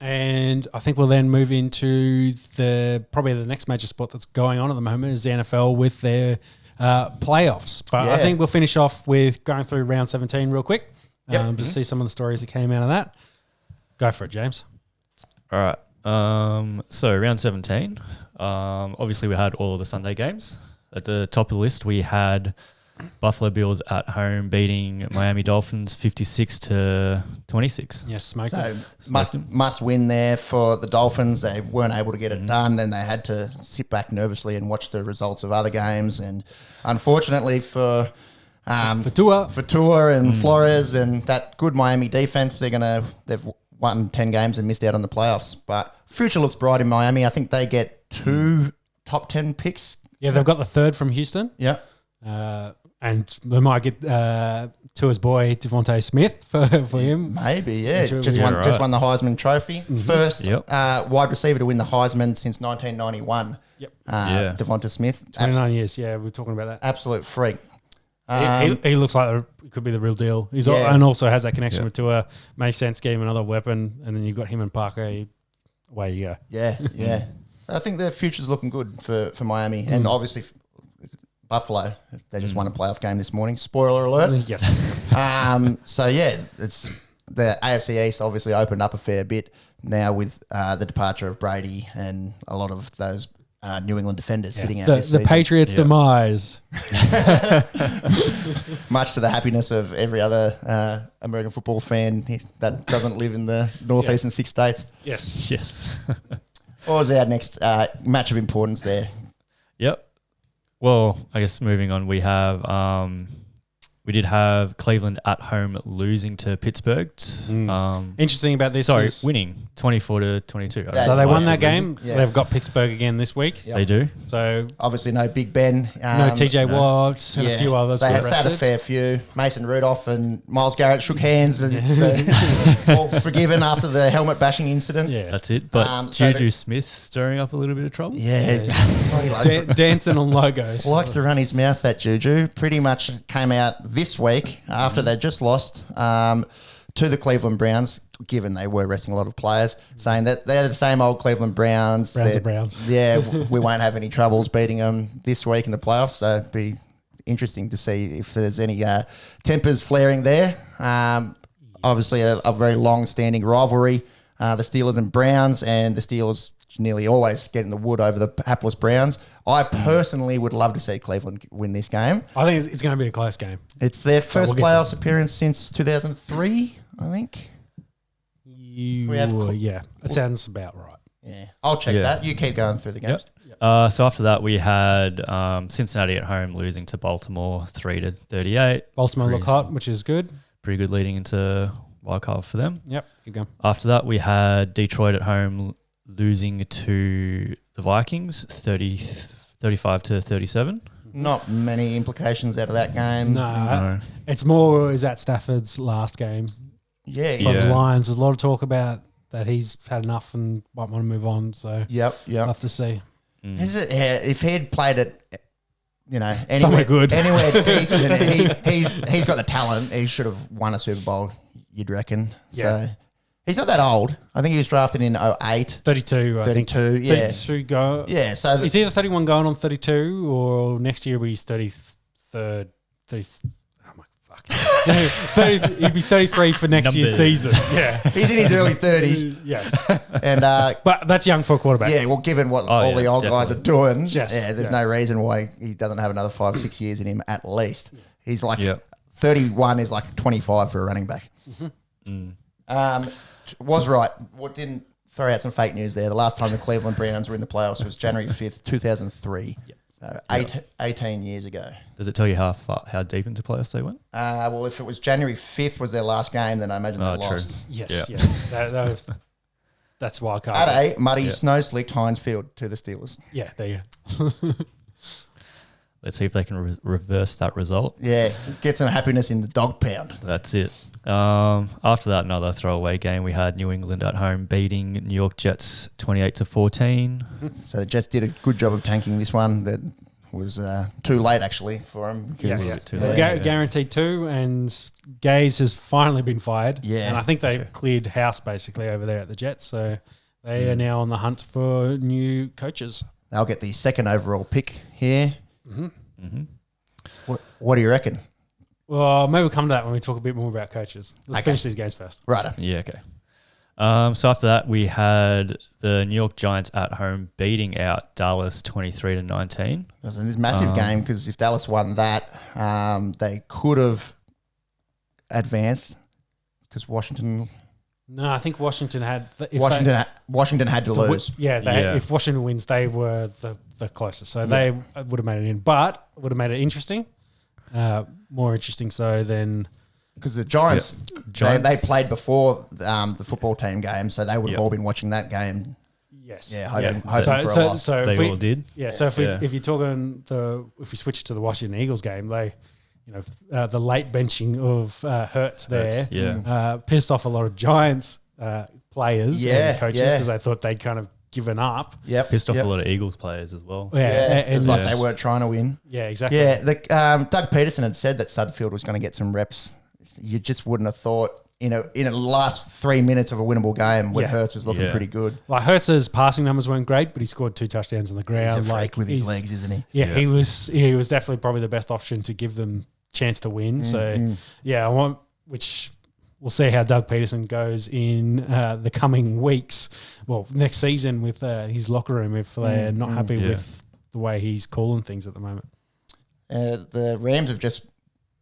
And I think we'll then move into probably the next major sport that's going on at the moment is the NFL with their playoffs. But I think we'll finish off with going through round 17 real quick to see some of the stories that came out of that. Go for it, James. All right. So round 17, obviously we had all of the Sunday games. At the top of the list, we had Buffalo Bills at home beating Miami Dolphins 56-26. Yes, smoke. So must win there for the Dolphins. They weren't able to get it done. Then they had to sit back nervously and watch the results of other games. And unfortunately for Tua and Flores and that good Miami defense, they've won 10 games and missed out on the playoffs. But future looks bright in Miami. I think they get 2 top 10 picks. Yeah, they've got the 3rd from Houston. Yeah. And they might get Tua's boy Devontae Smith for him. Maybe, yeah. Just won the Heisman Trophy. First wide receiver to win the Heisman since 1991. Yep. Devonta Smith. 29 years, yeah. We're talking about that. Absolute freak. He looks like he could be the real deal. And also has that connection with Tua. Makes sense, gave him another weapon, and then you've got him and Parker. Away you go. Yeah. I think the future's looking good for Miami. And obviously Buffalo, they just won a playoff game this morning. Spoiler alert. Yes. It's the AFC East obviously opened up a fair bit now with the departure of Brady and a lot of those New England defenders sitting out this season. The Patriots' demise. Much to the happiness of every other American football fan that doesn't live in the northeastern 6 states. Yes. What was our next match of importance there? Yep. Well, I guess moving on, we did have Cleveland at home losing to Pittsburgh. Interesting about this is winning 24-22. So they won that game. Yeah. They've got Pittsburgh again this week. Yep. They do. So obviously no Big Ben. No TJ Watt and a few others. They had a fair few. Mason Rudolph and Myles Garrett shook hands and all forgiven after the helmet bashing incident. Yeah, that's it. But Juju Smith stirring up a little bit of trouble. Dancing on logos. Likes to run his mouth, that Juju. Pretty much came out this week after they just lost to the Cleveland Browns, given they were resting a lot of players, saying that they're the same old Cleveland Browns. Browns. Yeah, we won't have any troubles beating them this week in the playoffs. So it'd be interesting to see if there's any tempers flaring there. Obviously, a very long-standing rivalry, the Steelers and Browns, and the Steelers nearly always getting the wood over the hapless Browns. I personally would love to see Cleveland win this game. I think it's going to be a close game. It's their first playoffs appearance since 2003, I think. It sounds about right. Yeah, I'll check that. You keep going through the games. Yep. So after that, we had Cincinnati at home losing to Baltimore 3-38. Baltimore look hot, which is good. Pretty good leading into Wildcard for them. Yep, keep going. After that, we had Detroit at home losing to the Vikings 35-37. Not many implications out of that game. No. It's more, is that Stafford's last game? Yeah. For the Lions. There's a lot of talk about that he's had enough and might want to move on. So yep. We'll have to see. If he had played it, anywhere somewhere good, anywhere decent, he's got the talent. He should have won a Super Bowl, you'd reckon. Yeah. So he's not that old. I think he was drafted in 08. 32, I think. 32, yeah. 32 go. Yeah, so he's either 31 going on 32 or next year he's 33rd. 30, oh my fuck. 30, he'd be 33 for next year's season. Yeah. He's in his early 30s. Yes. And but that's young for a quarterback. Yeah, well, given what all the old guys are doing, there's no reason why he doesn't have another 5-6 years in him at least. He's like 31 is like 25 for a running back. Was right. What didn't throw out some fake news there. The last time the Cleveland Browns were in the playoffs was January 5th, 2003. Yep. So 18 years ago. Does it tell you how deep into playoffs they went? Well, if it was January 5th was their last game, then I imagine they lost. Yes. That's Wildcard. At a muddy, snow-slicked Heinz Field to the Steelers. Yeah, there you go. Let's see if they can reverse that result. Yeah, get some happiness in the dog pound. That's it. After that, another throwaway game. We had New England at home beating New York Jets 28-14. So the Jets did a good job of tanking this one. was too late actually for him. Guaranteed 2, and Gaze has finally been fired. Yeah. And I think they cleared house basically over there at the Jets, so they are now on the hunt for new coaches. They'll get the second overall pick here. What do you reckon? Well, maybe we'll come to that when we talk a bit more about coaches. Let's finish these games first. Right. Yeah, okay. So after that, we had the New York Giants at home beating out Dallas 23-19. It was this massive game because if Dallas won that, they could have advanced because Washington... No, I think Washington had... Washington had to lose. If Washington wins, they were the closest. So they would have made it in, but would have made it interesting. More interesting so than... Because the Giants, they played before the football team game, so they would have all been watching that game. Yes. Yeah, hoping for a loss. So they all did. Yeah, so if you're talking if we switch to the Washington Eagles game, they, the late benching of Hurts there pissed off a lot of Giants players and coaches because they thought they'd kind of given up. Pissed off a lot of Eagles players as well. It's like they weren't trying to win. Yeah, exactly. Yeah, Doug Peterson had said that Sudfield was going to get some reps. You just wouldn't have thought, in the last 3 minutes of a winnable game when Hurts was looking pretty good. Like Hurts' passing numbers weren't great, but he scored 2 touchdowns on the ground. He's a freak with his legs, isn't he? Yeah, he was definitely probably the best option to give them chance to win. So which we'll see how Doug Peterson goes in the coming weeks. Well, next season with his locker room if they're not happy with the way he's calling things at the moment. The Rams have just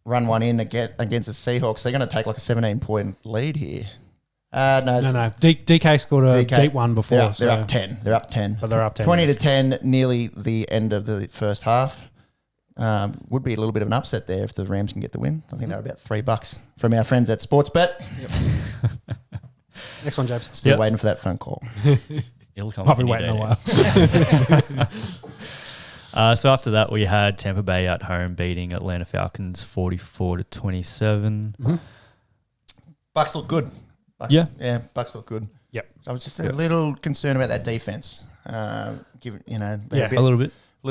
run one in against the Seahawks. They're going to take like a 17-point lead here. No. DK scored a deep one before. They're up 10. They're up 10. But they're up 10. 20-10, nearly the end of the first half. Would be a little bit of an upset there if the Rams can get the win. I think they're about $3 from our friends at Sportsbet. Yep. Next one, James. Still waiting for that phone call. It'll come. I'll be waiting a while. So after that, we had Tampa Bay at home beating Atlanta Falcons 44-27. Bucks look good. Bucks look good. Yep. I was just a little concerned about that defense. Given they're a little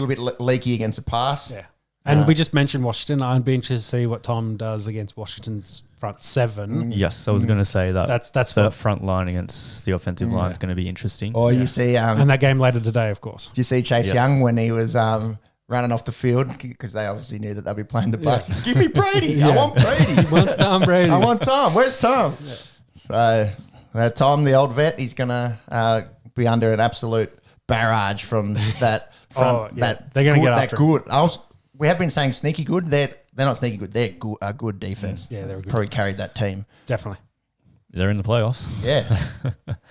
bit leaky against the pass. Yeah. And we just mentioned Washington. I'd be interested to see what Tom does against Washington's front seven. Yes, I was going to say that. That's the front line against the offensive line is going to be interesting. Or you see... and that game later today, of course. You see Chase Young when he was running off the field because they obviously knew that they'd be playing the Bucks. Yeah. Give me Brady. I want Brady. He wants Tom Brady. I want Tom. Where's Tom? Yeah. So Tom, the old vet, he's going to be under an absolute barrage from that front. They're going to get after good. We have been saying sneaky good. They're not sneaky good. They're a good defense. Yeah, they're a good probably defense. Carried that team. Definitely. They're in the playoffs. Yeah.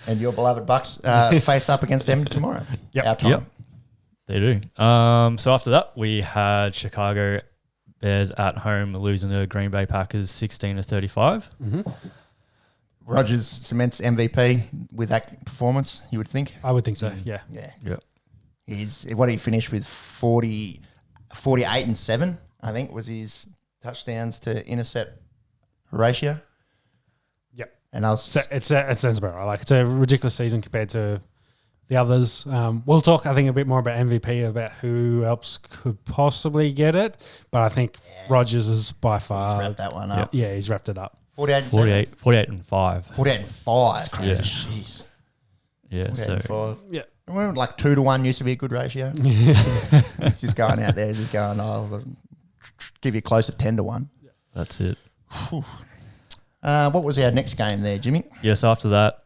And your beloved Bucks face up against them tomorrow. Our time. Yep. They do. So after that, we had Chicago Bears at home losing to Green Bay Packers 16-35. Rodgers cements MVP with that performance, you would think? I would think so, yeah. What did he finish with? 48-7, I think, was his touchdowns to intercept ratio. Yep. And it sounds about right. Like, it's a ridiculous season compared to the others. We'll talk, I think, a bit more about MVP, about who else could possibly get it. But I think Rodgers is by far... He's wrapped that one up. Yeah, he's wrapped it up. 48-5. 48-5. That's crazy. Yeah. Jeez. Yeah, 48-5. Yeah. Well, like 2-1 used to be a good ratio. It's just going out there, just going, I'll give you close to 10-1. Yeah. That's it. What was our next game there, Jimmy? Yes, after that,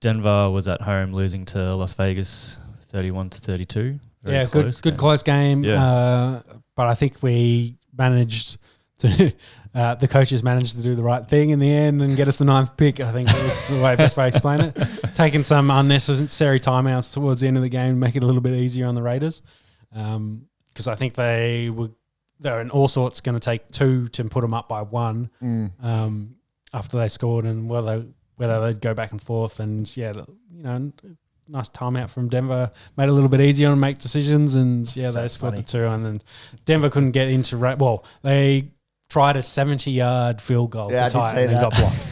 Denver was at home losing to Las Vegas 31-32. Very good close game. Yeah. But I think we managed to... the coaches managed to do the right thing in the end and get us the 9th pick. I think was the best way to explain it. Taking some unnecessary timeouts towards the end of the game, make it a little bit easier on the Raiders. Because I think they're in all sorts going to take 2 to put them up by 1 after they scored, and whether they'd go back and forth. And nice timeout from Denver made it a little bit easier to make decisions. And they scored the 2, and then Denver couldn't get into they tried a 70-yard field goal to tie it and got blocked.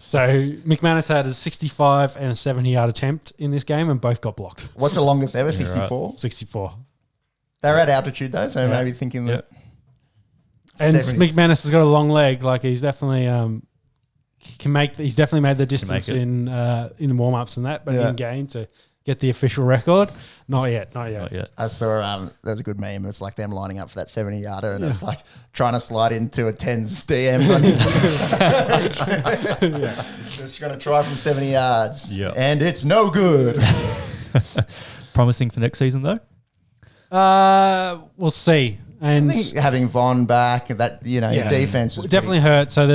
So McManus had a 65 and a 70-yard attempt in this game, and both got blocked. What's the longest ever? 64? Right. 64. They're at altitude though, so maybe thinking that. And 70. McManus has got a long leg. Like he's definitely he's definitely made the distance in the warm ups and that, but in game to get the official record, not yet. I saw there's a good meme. It's like them lining up for that 70-yarder, and it's like trying to slide into a 10's DM. Just going to try from 70 yards, and it's no good. Promising for next season though. We'll see. And I think having Von back, that your defense was definitely hurt. So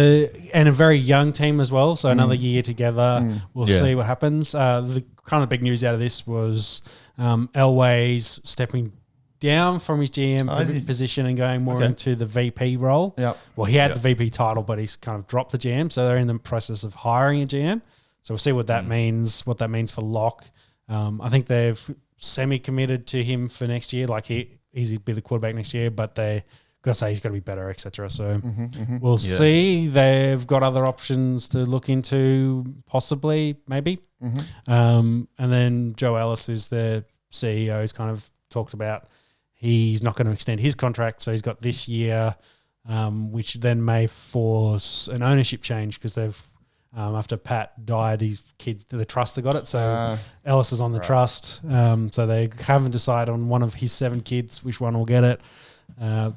and a very young team as well. So another year together, we'll see what happens. The kind of big news out of this was Elway's stepping down from his GM position and going more into the VP role. Yep. Well, he had the VP title, but he's kind of dropped the GM. So they're in the process of hiring a GM. So we'll see what that means. What that means for Locke. I think they've semi-committed to him for next year. Like he'd be the quarterback next year, but they got to say he's got to be better, etc. So we'll see. They've got other options to look into, possibly, maybe. And then Joe Ellis, who's the CEO, has kind of talked about he's not going to extend his contract, so he's got this year, which then may force an ownership change because they've after Pat died, his kid, the trust have got it. So Ellis is on the trust. So they haven't decided on one of his 7 kids which one will get it.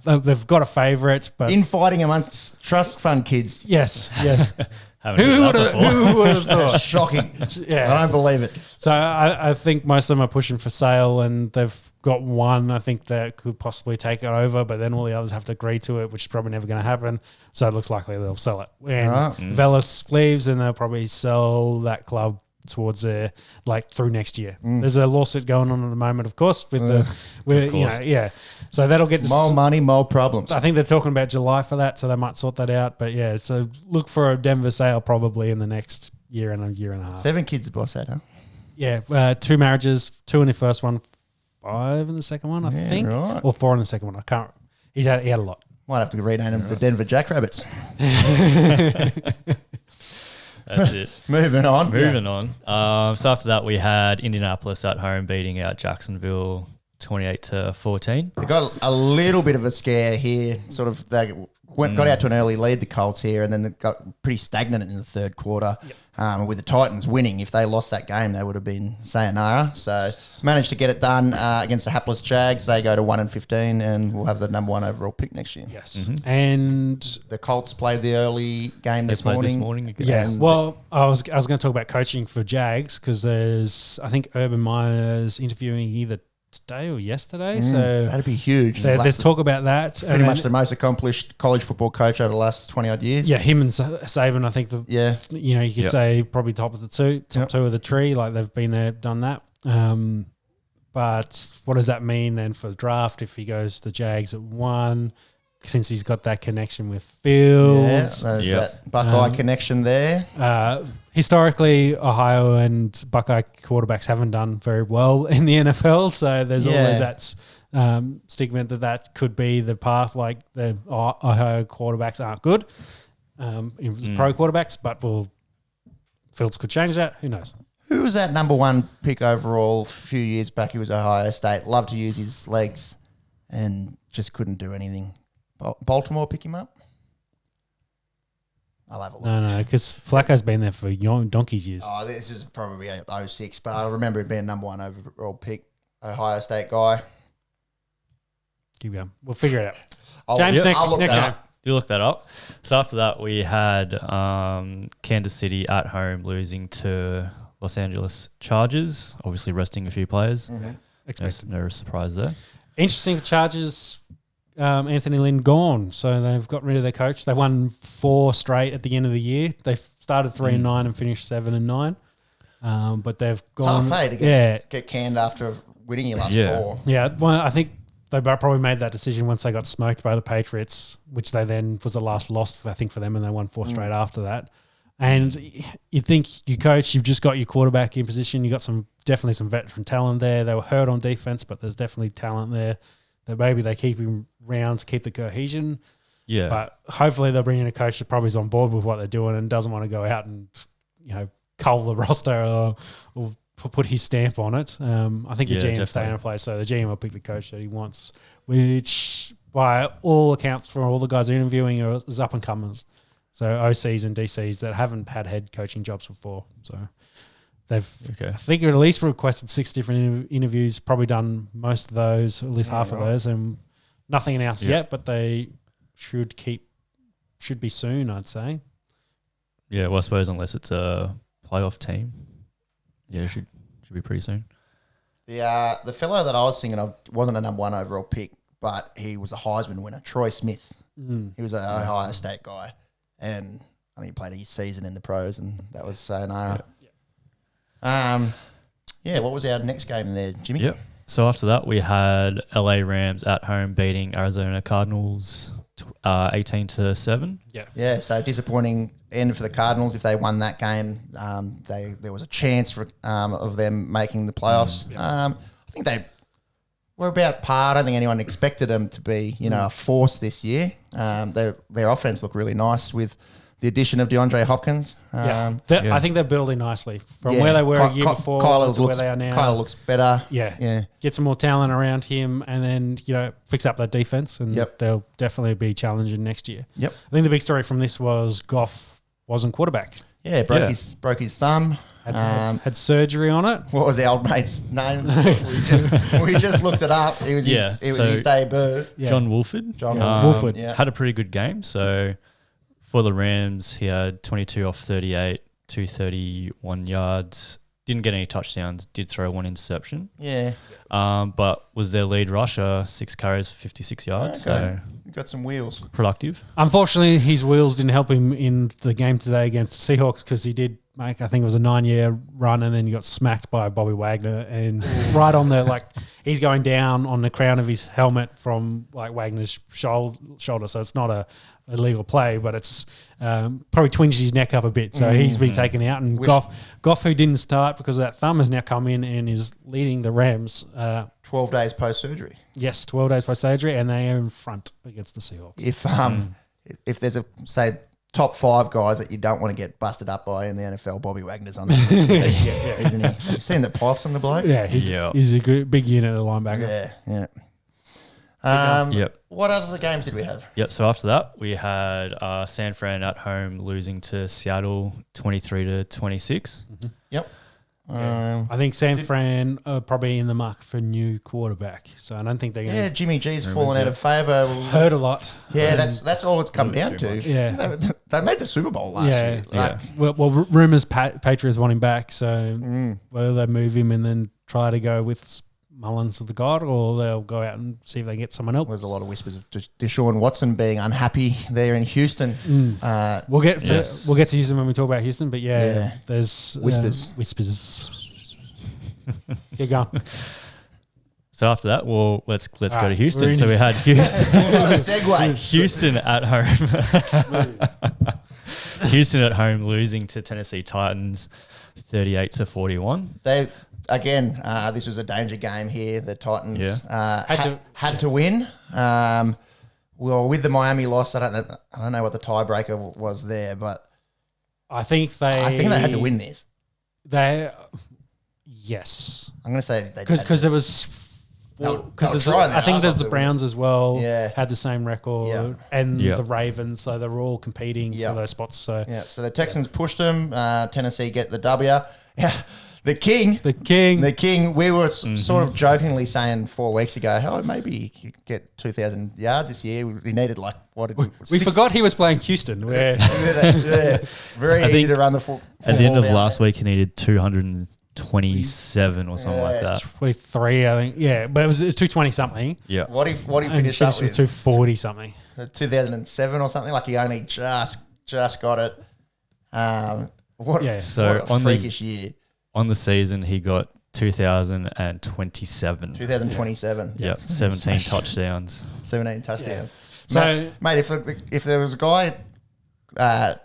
They've got a favourite, but infighting amongst trust fund kids. Yes. Who would have thought? That's shocking. I don't believe it. So I think most of them are pushing for sale, and they've got one I think that could possibly take it over, but then all the others have to agree to it, which is probably never going to happen. So it looks likely they'll sell it. And if Ellis leaves, then they'll probably sell that club towards through next year. There's a lawsuit going on at the moment, of course, So that'll get more money, more problems. I think they're talking about July for that, so they might sort that out. But so look for a Denver sale probably in the next year and a half. 7 kids, the boss had, huh? Yeah, 2 marriages, 2 in the first one, 5 in the second one, I think, or 4 in the second one. I can't. He had a lot. Might have to rename them the Denver Jackrabbits. That's it. Moving on. So after that, we had Indianapolis at home beating out Jacksonville 28-14. They got a little bit of a scare here. Sort of they got out to an early lead, the Colts here, and then they got pretty stagnant in the third quarter. With the Titans winning, if they lost that game, they would have been sayonara. So managed to get it done against the hapless Jags. They go to 1-15, and we'll have the number 1 overall pick next year. Yes, and the Colts played the early game this morning. Yeah. Well, I was going to talk about coaching for Jags because I think Urban Meyer's interviewing either today or yesterday. So that'd be huge. There's talk about that. Pretty much the most accomplished college football coach over the last 20 odd years. Yeah, him and Saban, I think. You could say probably top of the two of the tree. Like they've been there, done that. But what does that mean then for the draft if he goes to Jags at 1? Since he's got that connection with Fields. There's that Buckeye connection there. Historically, Ohio and Buckeye quarterbacks haven't done very well in the NFL, so there's always that stigma that could be the path. Like the Ohio quarterbacks aren't good. It was pro quarterbacks, but Fields could change that. Who knows? Who was that number 1 pick overall a few years back? He was Ohio State. Loved to use his legs and just couldn't do anything. Baltimore pick him up? I'll have a look. No, because Flacco's been there for donkey's years. Oh, this is probably 06, but I remember it being number 1 overall pick. Ohio State guy. Keep going. We'll figure it out. James, next game. You look that up. So after that, we had Kansas City at home losing to Los Angeles Chargers, obviously resting a few players. No surprise there. Interesting for Chargers. Anthony Lynn gone, so they've got rid of their coach. They won 4 straight at the end of the year. They started 3-9 and finished 7-9, but they've gone. Tough, to get canned after winning your last 4. Yeah, well, I think they probably made that decision once they got smoked by the Patriots, which they then was the last loss I think for them, and they won 4 straight after that. And you'd think you coach, you've just got your quarterback in position. You got definitely some veteran talent there. They were hurt on defense, but there's definitely talent there. That maybe they keep him round to keep the cohesion. Yeah. But hopefully they'll bring in a coach that probably is on board with what they're doing and doesn't want to go out and, cull the roster or put his stamp on it. I think the GM stay in place, so the GM will pick the coach that he wants, which by all accounts for all the guys they're interviewing is up and comers. So OCs and DCs that haven't had head coaching jobs before. So they've, I think, at least requested 6 different interviews, probably done most of those, at least half of those, and nothing announced yet, but they should be soon, I'd say. Yeah, well, I suppose unless it's a playoff team, it should be pretty soon. The fellow that I was thinking of wasn't a number 1 overall pick, but he was a Heisman winner, Troy Smith. He was an Ohio State guy, and I think he played his season in the pros, and that was sayonara. What was our next game there, Jimmy? Yep. So after that, we had LA Rams at home beating Arizona Cardinals 18-7. Yeah, so disappointing end for the Cardinals. If they won that game, there was a chance of them making the playoffs. I think they were about par. I don't think anyone expected them to be, a force this year. Their offense looked really nice with the addition of DeAndre Hopkins. I think they're building nicely from where they were a year before to where they are now. Kyle looks better. Yeah. Get some more talent around him and then, fix up that defense and they'll definitely be challenging next year. Yep. I think the big story from this was Goff wasn't quarterback. Yeah, broke his thumb. Had surgery on it. What was our old mate's name? we just looked it up. It was his debut. Yeah. John Wolford. Wolford had a pretty good game. So for the Rams, he had 22 off 38, 231 yards. Didn't get any touchdowns. Did throw 1 interception. Yeah. But was their lead rusher, 6 carries for 56 yards. Okay. So got some wheels. Productive. Unfortunately, his wheels didn't help him in the game today against the Seahawks because he did make, I think it was a 9-year run, and then he got smacked by Bobby Wagner, and right on the he's going down on the crown of his helmet from Wagner's shoulder. So it's not a illegal play, but it's probably twinged his neck up a bit. So he's been taken out, and Goff, who didn't start because of that thumb, has now come in and is leading the Rams. 12 days post-surgery. Yes, 12 days post-surgery, and they are in front against the Seahawks. If there's top 5 guys that you don't want to get busted up by in the NFL, Bobby Wagner's on there. Isn't he? You seen the pipes on the bloke? Yeah, he's a good, big unit of linebacker. Yeah. What other games did we have? Yep. So after that, we had San Fran at home losing to Seattle 23-26. Mm-hmm. Yep. I think San Fran are probably in the market for a new quarterback, so I don't think they're going to... Yeah, Jimmy G's fallen out of favour. Heard a lot. Yeah, that's all it's come down to. Yeah. They made the Super Bowl last year. Well, rumours Patriots want him back, so whether they move him and then try to go with Mullins of the God, or they'll go out and see if they get someone else. There's a lot of whispers of Deshaun Watson being unhappy there in Houston. We'll get to Houston when we talk about Houston, but there's whispers. Keep going. So after that, let's go to Houston. So we had Houston. Houston at home. Houston at home losing to Tennessee Titans 38-41. Again, this was a danger game here. The Titans had to win. Well, with the Miami loss, I don't know what the tiebreaker was there, but I think they had to win this. Yes, I'm going to say because there was. I think there's the Browns as well. Had the same record, and the Ravens, so they were all competing for those spots. So the Texans pushed them. Tennessee get the W. Yeah. The king. We were sort of jokingly saying 4 weeks ago, maybe he could get 2,000 yards this year. We needed we forgot he was playing Houston. Where very easy to run the full. At the end of last week, he needed 227 or something like that. 23, I think. Yeah, but it was 220 something. Yeah. What if finished up with 240 something? So 2007 or something. Like he only just got it. What a freakish year. On the season, he got 2,027. 2027. Yeah, 17 touchdowns. 17 touchdowns. Yeah. So, mate, if there was a guy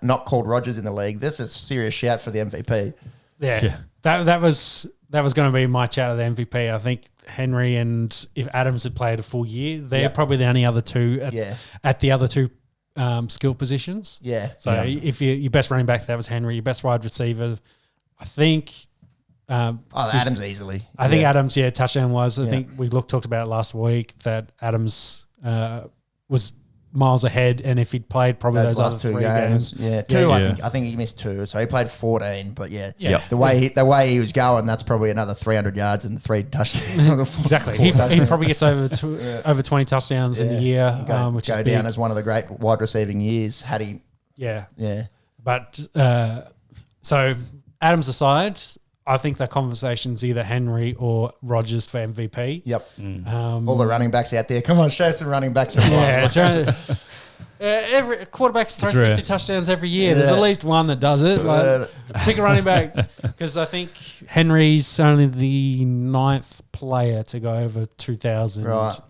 not called Rodgers in the league, that's a serious shout for the MVP. Yeah. That was going to be my shout of the MVP. I think Henry and if Adams had played a full year, they're probably the only other two at the other two skill positions. Yeah. So if your best running back, that was Henry, your best wide receiver, I think. Adams easily. I think Adams, touchdown was. I think we talked about it last week that Adams was miles ahead, and if he'd played probably those last other 3 games. Yeah, two. I think he missed 2, so he played 14. But the way he was going, that's probably another 300 yards and 3 touchdowns. Exactly, he probably gets over 20 touchdowns in the year, which go is down big. as one of the great wide receiving years. Had he? Yeah. But so Adams aside, I think that conversation's either Henry or Rodgers for MVP. Yep. All the running backs out there. Come on, show some running backs. Every quarterbacks throw 50 touchdowns every year. There's at least one that does it. Like, pick a running back, because I think Henry's only the 9th player to go over 2,000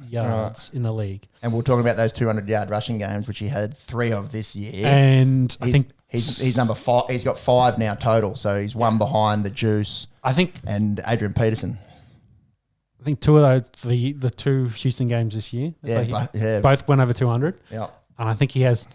yards in the league. And we're talking about those 200-yard rushing games, which he had 3 of this year. And I think he's number 5. He's got 5 now total, so he's one behind the Juice. And Adrian Peterson. I think 2 of those, the 2 Houston games this year, both went over 200. Yeah. And I think he has,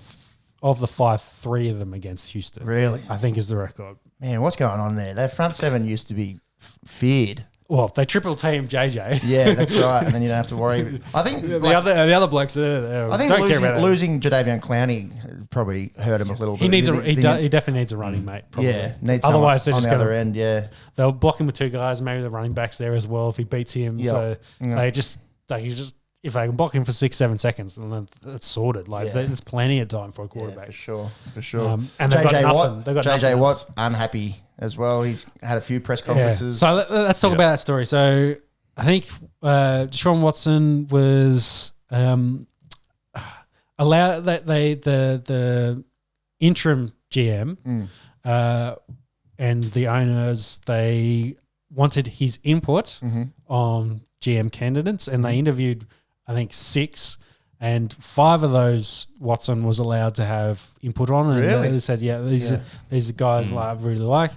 of the 5, 3 of them against Houston. Really? I think is the record. Man, what's going on there? Their front 7 used to be feared. Well, they triple team JJ. Yeah, that's right. And then you don't have to worry. I think the other blokes. I think losing Jadeveon Clowney probably hurt him a little bit. He definitely needs a running mate. Probably. Yeah, needs otherwise they're on just the other end. Yeah, they'll block him with 2 guys. Maybe the running back's there as well if he beats him. Yep. So if they can block him for 6-7 seconds, then it's sorted. There's plenty of time for a quarterback. For sure. And they've got nothing. They've got JJ Watt unhappy as well. He's had a few press conferences. So let's talk about that story. So I think Deshaun Watson was allowed that the interim GM and the owners, they wanted his input on GM candidates, and they interviewed, I think, 6, and 5 of those Watson was allowed to have input on. And they said, these are guys I really like.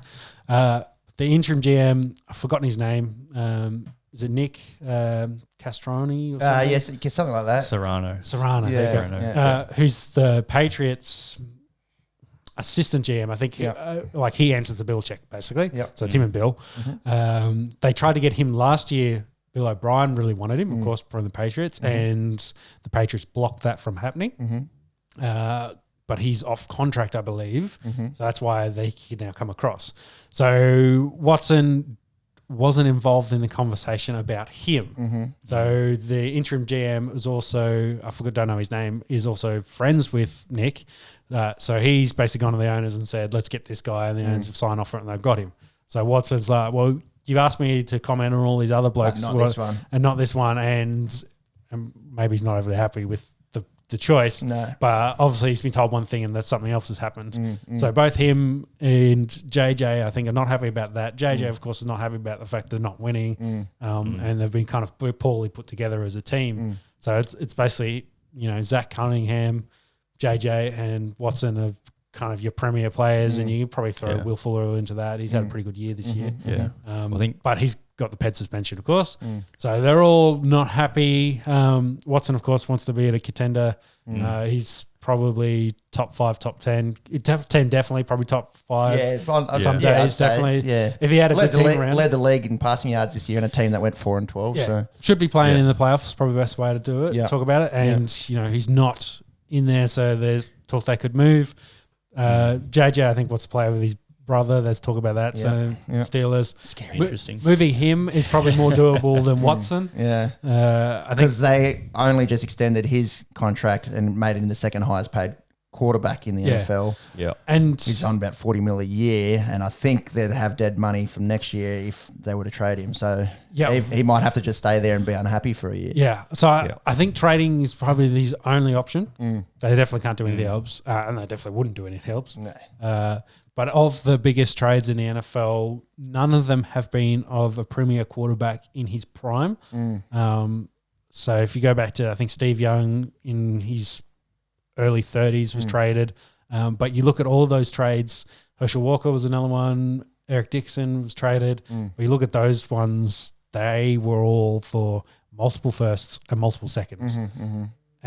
The interim GM, I've forgotten his name. Is it Nick Castroni? Or something? Yes, something like that. Serrano. Who's the Patriots' assistant GM. I think he answers the bill check, basically. Yep. So it's him and Bill. They tried to get him last year. Bill O'Brien really wanted him, of course, from the Patriots, and the Patriots blocked that from happening. But he's off contract, I believe. So that's why they can now come across. So Watson wasn't involved in the conversation about him. So the interim GM was also, don't know his name, is also friends with Nick. So he's basically gone to the owners and said, let's get this guy, and the owners have signed off for it, and they've got him. So Watson's like, well, you've asked me to comment on all these other blokes, not this one, and maybe he's not overly happy with the choice. No. But obviously he's been told one thing and that something else has happened. So both him and JJ, I think, are not happy about that. JJ, of course, is not happy about the fact they're not winning, and they've been kind of poorly put together as a team. So it's basically, Zach Cunningham, JJ, and Watson are kind of your premier players, and you can probably throw Will Fuller into that. He's had a pretty good year this year. But he's got the Ped suspension, of course. So they're all not happy. Watson, of course, wants to be at a contender. He's probably top 5, top 10. Top 10 definitely, probably top 5. Some days, definitely. If he had a good team around. Led the league in passing yards this year in a team that went 4-12. So should be playing in the playoffs, probably the best way to do it, talk about it. And, he's not in there, so there's talk they could move. JJ, I think, wants to play with his brother. There's talk about that. So Steelers. Scary. Interesting. Moving him is probably more doable than Watson. I think because they only just extended his contract and made him the second highest paid quarterback in the NFL. Yeah. And he's on about $40 million a year, and I think they'd have dead money from next year if they were to trade him. So he might have to just stay there and be unhappy for a year. Yeah. So I think trading is probably his only option. They definitely can't do anything else, and they definitely wouldn't do anything else. No. But of the biggest trades in the NFL, none of them have been of a premier quarterback in his prime. So if you go back to, I think, Steve Young in his early 30s was traded. But you look at all of those trades, Herschel Walker was another one, Eric Dixon was traded. But you look at those ones, they were all for multiple firsts and multiple seconds.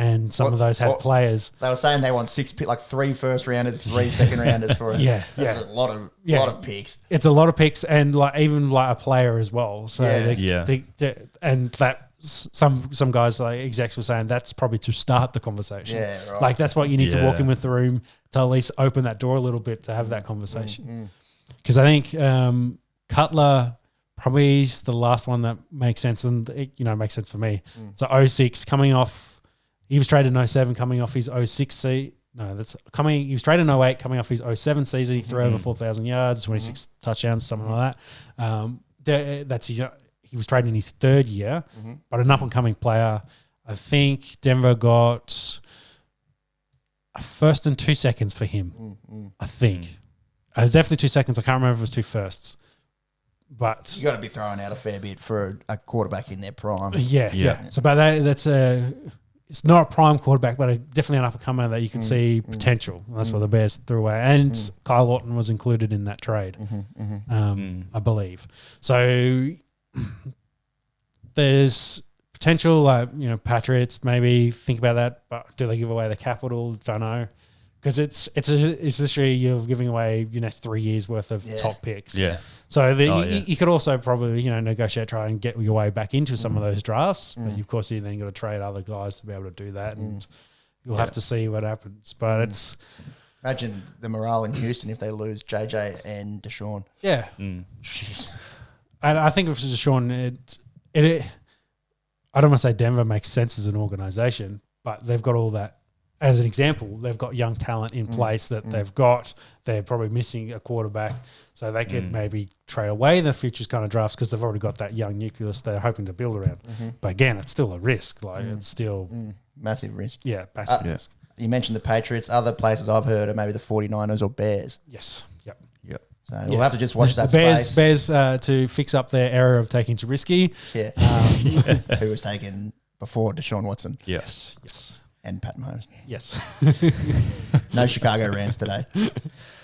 and some of those had players. They were saying they want 3 first rounders, 3 second rounders for it. That's a lot of picks. It's a lot of picks, and even a player as well. So and that some guys like execs were saying that's probably to start the conversation. Yeah, right. That's what you need to walk in with the room to at least open that door a little bit to have that conversation. Because I think Cutler probably is the last one that makes sense, and it makes sense for me. So 06 coming off, he was traded in 07 coming off his 06 seat. No, he was traded in 08 coming off his 07 season. He threw over 4,000 yards, 26 touchdowns, something like that. He was traded in his third year, but an up-and-coming player. I think Denver got a first and 2 seconds for him, I think. It was definitely 2 seconds. I can't remember if it was 2 firsts. But you got to be throwing out a fair bit for a quarterback in their prime. Yeah. So, but that's it's not a prime quarterback, but definitely an up-and-comer that you can see potential. That's what the Bears threw away. And Kyle Lawton was included in that trade, I believe. So there's potential, Patriots maybe think about that, but do they give away the capital? Don't know. Because it's literally you're giving away 3 years worth of top picks. Yeah. So you could also probably negotiate, try and get your way back into some of those drafts. But of course you then got to trade other guys to be able to do that, and you'll have to see what happens. But it's imagine the morale in Houston if they lose JJ and Deshaun. Yeah. Jeez. And I think with Deshaun, it I don't want to say Denver makes sense as an organization, but they've got all that. As an example, they've got young talent in place that they're probably missing a quarterback, so they could maybe trade away the futures kind of drafts because they've already got that young nucleus they're hoping to build around. But again, it's still a risk. It's still massive risk. Yeah, massive risk. You mentioned the Patriots. Other places I've heard are maybe the 49ers or Bears. Yes. Yep. So we'll have to just watch that space. Bears to fix up their error of taking Trubisky. Yeah. Who was taken before Deshaun Watson. Yes. And Pat Mahomes. Yes. No Chicago Rams today.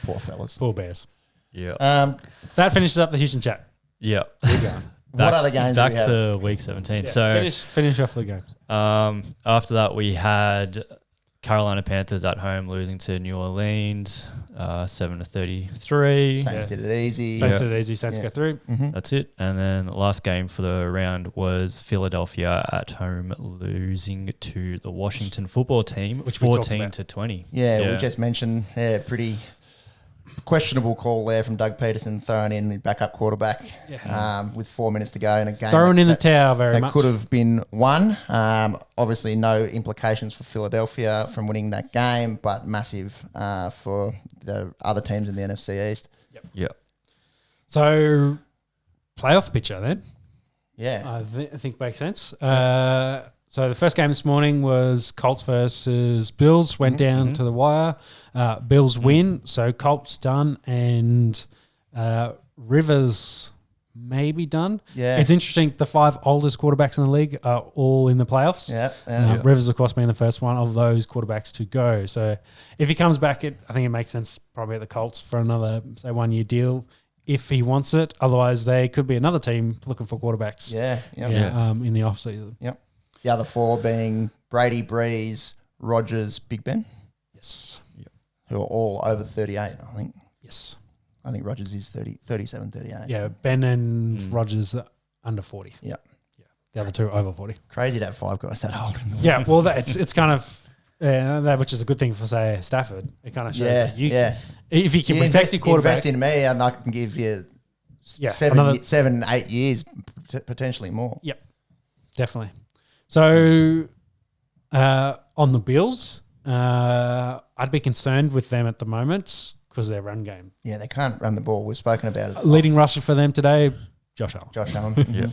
Poor fellas. Poor Bears. Yeah. That finishes up the Houston chat. Yeah. We're going. What other games back to week 17. Yeah, so finish off the games. After that, we had Carolina Panthers at home losing to New Orleans 7-33. Saints did it easy. Saints go through. That's it. And then the last game for the round was Philadelphia at home losing to the Washington football team, 14-20. Yeah, we just mentioned pretty questionable call there from Doug Peterson throwing in the backup quarterback with 4 minutes to go in a game. Throwing in the towel very much. That could have been won. Obviously, no implications for Philadelphia from winning that game, but massive for the other teams in the NFC East. Yep. So, playoff picture then. Yeah. I think makes sense. So the first game this morning was Colts versus Bills. Went down to the wire. Bills win, so Colts done, and Rivers maybe done. Yeah, it's interesting. The 5 oldest quarterbacks in the league are all in the playoffs. Yeah. Rivers, of course, being the first one of those quarterbacks to go. So if he comes back, I think it makes sense probably at the Colts for another 1 year deal if he wants it. Otherwise, they could be another team looking for quarterbacks. In the off season. Yep. The other 4 being Brady, Breeze, Rodgers, Big Ben. Yes. Yep. Who are all over 38, I think. Yes. I think Rodgers is 37, 38. Yeah, Ben and Rodgers are under 40. Yeah. The other 2 are over 40. Crazy to have 5 guys that old. Yeah, well, it's kind of, that which is a good thing for, say, Stafford. It kind of shows that you if you can protect your quarterback. Invest in me and I can give you 7, 8 years, potentially more. Yep, definitely. So, on the Bills, I'd be concerned with them at the moment because of their run game. Yeah, they can't run the ball. We've spoken about it. Leading rusher for them today, Josh Allen.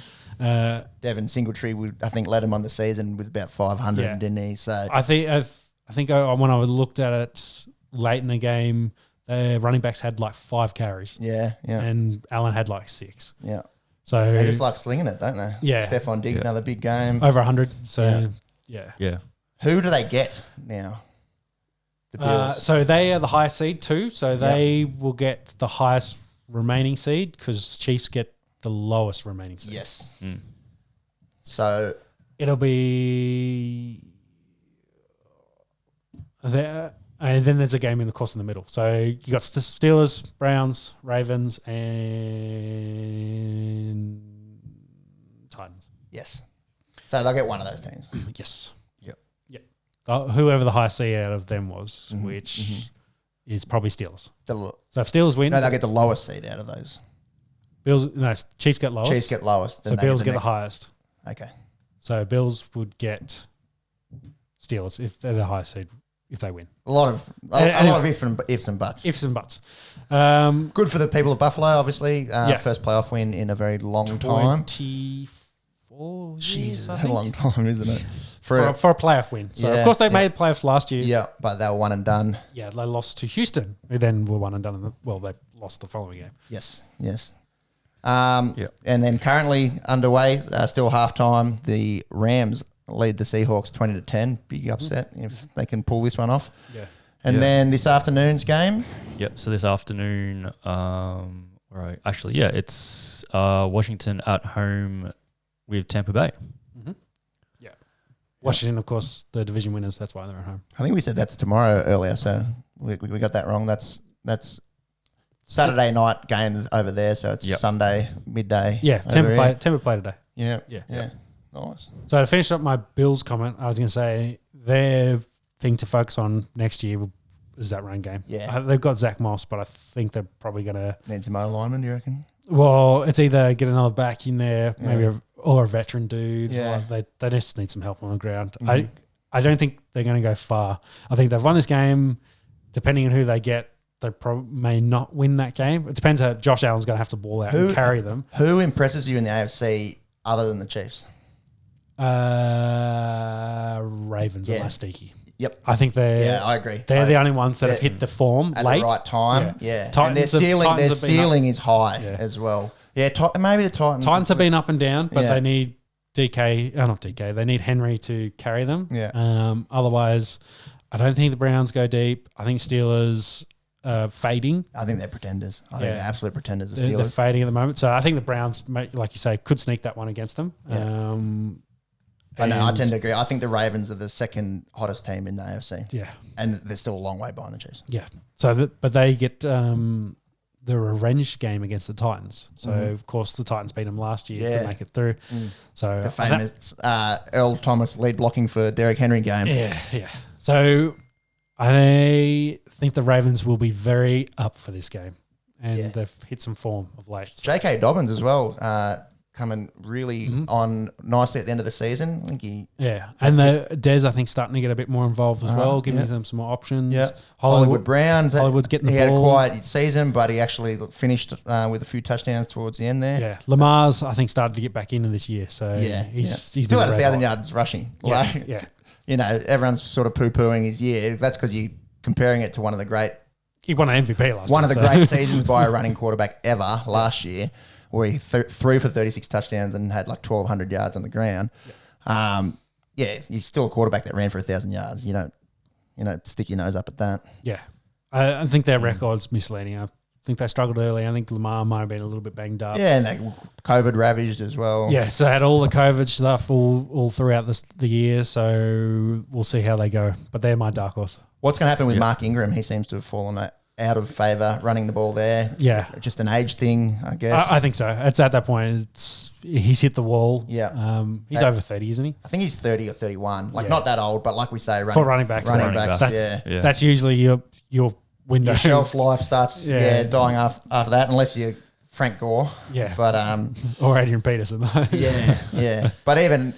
Devin Singletary, I think, led him on the season with about 500, didn't he? So I think when I looked at it late in the game, running backs had like 5 carries. Yeah. And Allen had like 6. Yeah. So they just like slinging it, don't they? Yeah. Stephon Diggs, another big game. Over 100. So, yeah. Who do they get now? The Bills. So they are the highest seed too. So they will get the highest remaining seed because Chiefs get the lowest remaining seed. Yes. So it'll be And then there's a game in the course in the middle. So you got Steelers, Browns, Ravens, and Titans. Yes. So they'll get one of those teams. Yes. Yep. Whoever the highest seed out of them was, which is probably Steelers. So if Steelers win, no, they'll get the lowest seed out of those. Chiefs get lowest. Chiefs get lowest. So Bills get the highest. Okay. So Bills would get Steelers if they're the highest seed if they win. A lot of ifs and buts. Ifs and buts. Good for the people of Buffalo, obviously. First playoff win in a very long time. 24 years, Jesus, I that's a think. long time, isn't it? For a playoff win. So, of course, they made playoffs last year. Yeah, but they were one and done. Yeah, they lost to Houston, who then were one and done. They lost the following game. Yes. And then currently underway, still halftime, the Rams lead the Seahawks 20-10. Big upset if they can pull this one off. Yeah. And then this afternoon's game. Yep. So this afternoon, it's Washington at home with Tampa Bay. Mm-hmm. Yeah. Washington, of course, the division winners. That's why they're at home. I think we said that's tomorrow earlier, so we got that wrong. That's Saturday night game over there, so it's Sunday midday. Yeah, Tampa play today. Yeah. Nice. So to finish up my Bills comment, I was going to say their thing to focus on next year is that run game. Yeah. They've got Zach Moss, but I think they're probably going to... Need some O-linemen, do you reckon? Well, it's either get another back in there, maybe or a veteran dude. Yeah. They just need some help on the ground. Mm-hmm. I don't think they're going to go far. I think they've won this game. Depending on who they get, they may not win that game. It depends how Josh Allen's going to have to ball out and carry them. Who impresses you in the AFC other than the Chiefs? Ravens are less sneaky. Yep. I think I agree. They're the only ones that have hit the form at late. the right time. Yeah. Titans and their ceiling is high as well. Yeah, maybe the Titans. Titans have been up and down, but they need not DK. They need Henry to carry them. Yeah. Otherwise, I don't think the Browns go deep. I think Steelers fading. I think they're pretenders. I think they're absolute pretenders. The Steelers. They're fading at the moment. So I think the Browns, like you say, could sneak that one against them. Yeah. I tend to agree. I think the Ravens are the second hottest team in the AFC. Yeah. And they're still a long way behind the Chiefs. Yeah. So, but they get the revenge game against the Titans. So, of course, the Titans beat them last year to make it through. So the famous Earl Thomas lead blocking for Derrick Henry game. Yeah. So I think the Ravens will be very up for this game. And they've hit some form of late. So. J.K. Dobbins as well, coming really on nicely at the end of the season. I think and the Dez, I think, starting to get a bit more involved as well, giving them some more options. Yeah, Hollywood Browns. Hollywood's getting the ball. He had a quiet season, but he actually finished with a few touchdowns towards the end there. Yeah, Lamar's, I think, started to get back into this year, so he's still had 1,000 yards rushing. Everyone's sort of poo-pooing his year. That's because you're comparing it to one of the great. He won an MVP last year. One of the great seasons by a running quarterback ever last year, where he threw for 36 touchdowns and had like 1,200 yards on the ground. He's still a quarterback that ran for 1,000 yards. You don't stick your nose up at that. Yeah. I think their record's misleading. I think they struggled early. I think Lamar might have been a little bit banged up. Yeah, and they COVID ravaged as well. Yeah, so they had all the COVID stuff all throughout the year, so we'll see how they go. But they're my dark horse. What's going to happen with Mark Ingram? He seems to have fallen out of favour running the ball there. Yeah. Just an age thing, I guess. I think so. It's at that point. He's hit the wall. Yeah. He's over 30, isn't he? I think he's 30 or 31. Not that old, but like we say, for running backs. That's usually your window. Your shelf life starts dying after that, unless you're Frank Gore. Yeah. But or Adrian Peterson. Yeah. But even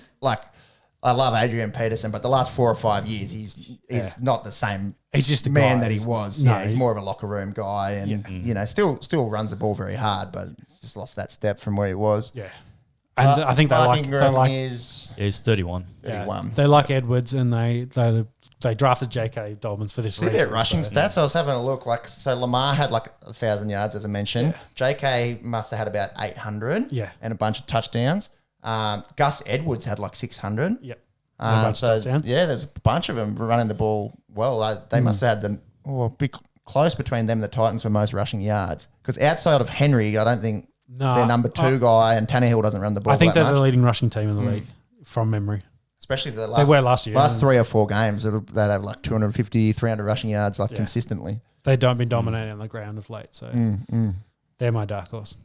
I love Adrian Peterson, but the last 4 or 5 years, he's not the same. He's just a man guy. that he was. No, he's more of a locker room guy, and still runs the ball very hard, but just lost that step from where he was. Yeah, and I think they like he's 31. 31. They like Edwards, and they drafted J.K. Dobbins for this reason. See their rushing stats. I was having a look. So Lamar had 1,000 yards, as I mentioned. Yeah. J.K. must have had about 800. Yeah, and a bunch of touchdowns. Gus Edwards had 600. Yep. There's a bunch of them running the ball well. They must have had big close between them and the Titans for most rushing yards. Because outside of Henry, I don't think their number 2 guy, and Tannehill doesn't run the ball. I think they're the leading rushing team in the league from memory. especially the they were last year. Last 3 or 4 games, they'd have like 250, 300 rushing yards consistently. They don't been dominating on the ground of late, so they're my dark horse.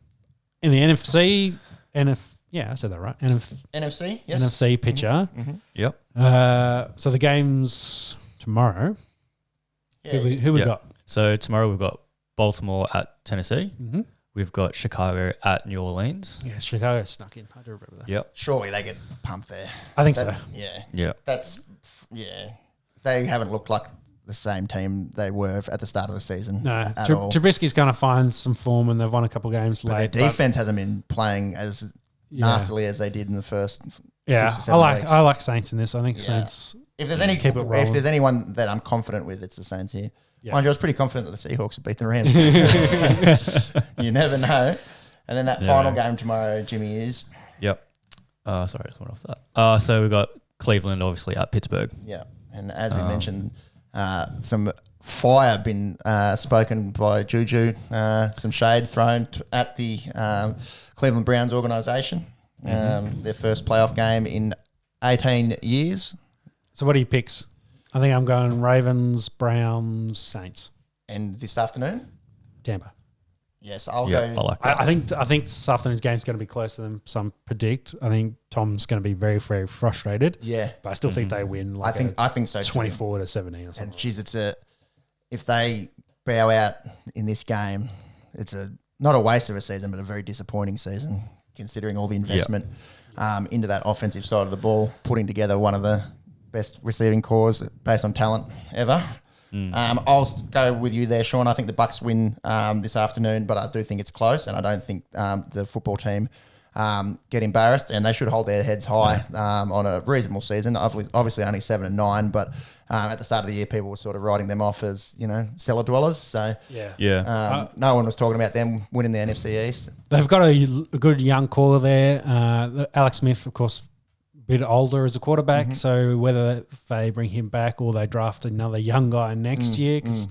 In the NFC, I said that right. NFC, yes. NFC picture. Mm-hmm. Yep. So the game's tomorrow. Yeah. Who we got? So tomorrow we've got Baltimore at Tennessee. Mm-hmm. We've got Chicago at New Orleans. Yeah, Chicago snuck in. I do remember that. Yep. Surely they get pumped there. I think so. Yeah. Yeah. They haven't looked like the same team they were at the start of the season. No, at all. Trubisky's going to find some form, and they've won a couple of games But late. their defense hasn't been playing as nastily as they did in the first 6 or 7 weeks. I like Saints in this. I think Saints. If there's anyone that I'm confident with, it's the Saints here. Yeah. Mind you, I was pretty confident that the Seahawks would beat the Rams. You never know. And then that final game tomorrow, Jimmy, is. Yep. Sorry, I just went off that. So we've got Cleveland, obviously, at Pittsburgh. Yeah. And as we mentioned, some fire been spoken by Juju, some shade thrown at the Cleveland Browns organisation. Their first playoff game in 18 years. So what do you picks? I think I'm going Ravens, Browns, Saints. And this afternoon? Tampa. Yes, I'll go. I like that. I think this afternoon's game's going to be closer than some predict. I think Tom's going to be very, very frustrated. Yeah. But I still think they win. I think so too. 24 to 17 or something. And geez, if they bow out in this game, it's not a waste of a season, but a very disappointing season, considering all the investment into that offensive side of the ball, putting together one of the best receiving cores based on talent ever. I'll go with you there, Sean. I think the Bucks win this afternoon, but I do think it's close, and I don't think the football team get embarrassed, and they should hold their heads high on a reasonable season. Obviously, only 7-9, but at the start of the year, people were sort of writing them off as cellar dwellers. So no one was talking about them winning the NFC East. They've got a good young core there. Alex Smith, of course, bit older as a quarterback, so whether they bring him back or they draft another young guy next year, because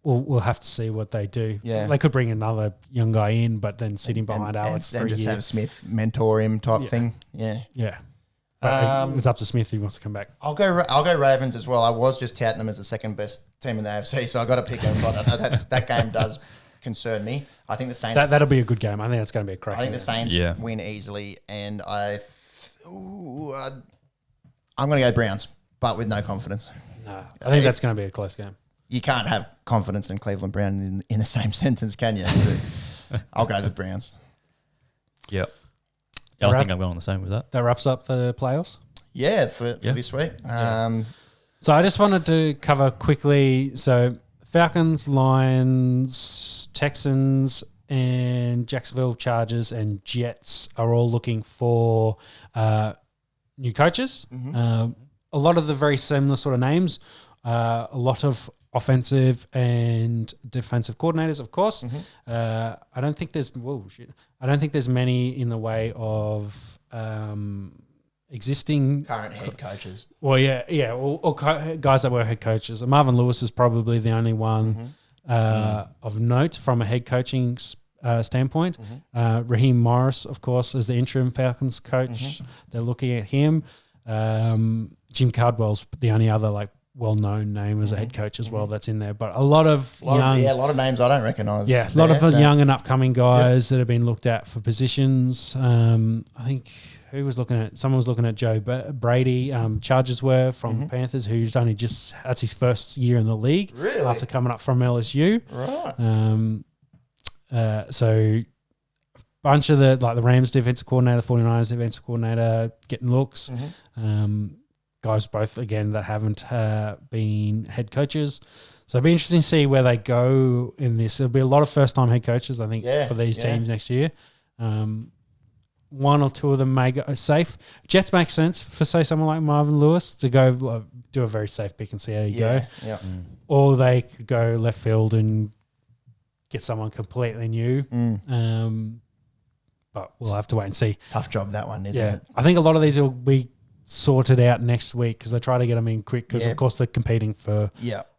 we'll have to see what they do. Yeah. They could bring another young guy in, but then sit him behind Alex and for a just year. have Smith mentor him type thing. Yeah. It's up to Smith if he wants to come back. I'll go Ravens as well. I was just touting them as the second best team in the AFC, so I got to pick them. But that game does concern me. I think the Saints. That'll be a good game. I think it's going to be a crack. I think the Saints win easily, and I'm going to go Browns, but with no confidence. No, I think that's going to be a close game. You can't have confidence in Cleveland Brown in the same sentence, can you? I'll go the Browns. Yep. Yeah, I think I'm going on the same with that. That wraps up the playoffs? Yeah, for this week. So I just wanted to cover quickly. So Falcons, Lions, Texans, and Jacksonville Chargers and Jets are all looking for new coaches. A lot of the very similar sort of names. A lot of offensive and defensive coordinators, of course. I don't think there's many in the way of existing current head coaches. Well, or guys that were head coaches. Marvin Lewis is probably the only one of note from a head coaching standpoint. Raheem Morris, of course, is the interim Falcons coach. They're looking at him. Jim Cardwell's the only other well-known name as a head coach as well that's in there. But a lot of names I don't recognise. Yeah, a lot of young and upcoming guys that have been looked at for positions. I think someone was looking at Joe Brady. Chargers were from Panthers, who's only that's his first year in the league. Really? After coming up from LSU. Right. So a bunch of the Rams defensive coordinator, 49ers defensive coordinator getting looks. Guys both, again, that haven't been head coaches. So it'll be interesting to see where they go in this. There'll be a lot of first-time head coaches, I think, for these teams next year. One or two of them may go safe. Jets make sense for, say, someone like Marvin Lewis to go do a very safe pick and see how you go. Yeah. Or they could go left field and get someone completely new. But we'll have to wait and see. Tough job, that one, isn't it? I think a lot of these will be sorted out next week because they try to get them in quick because, of course, they're competing for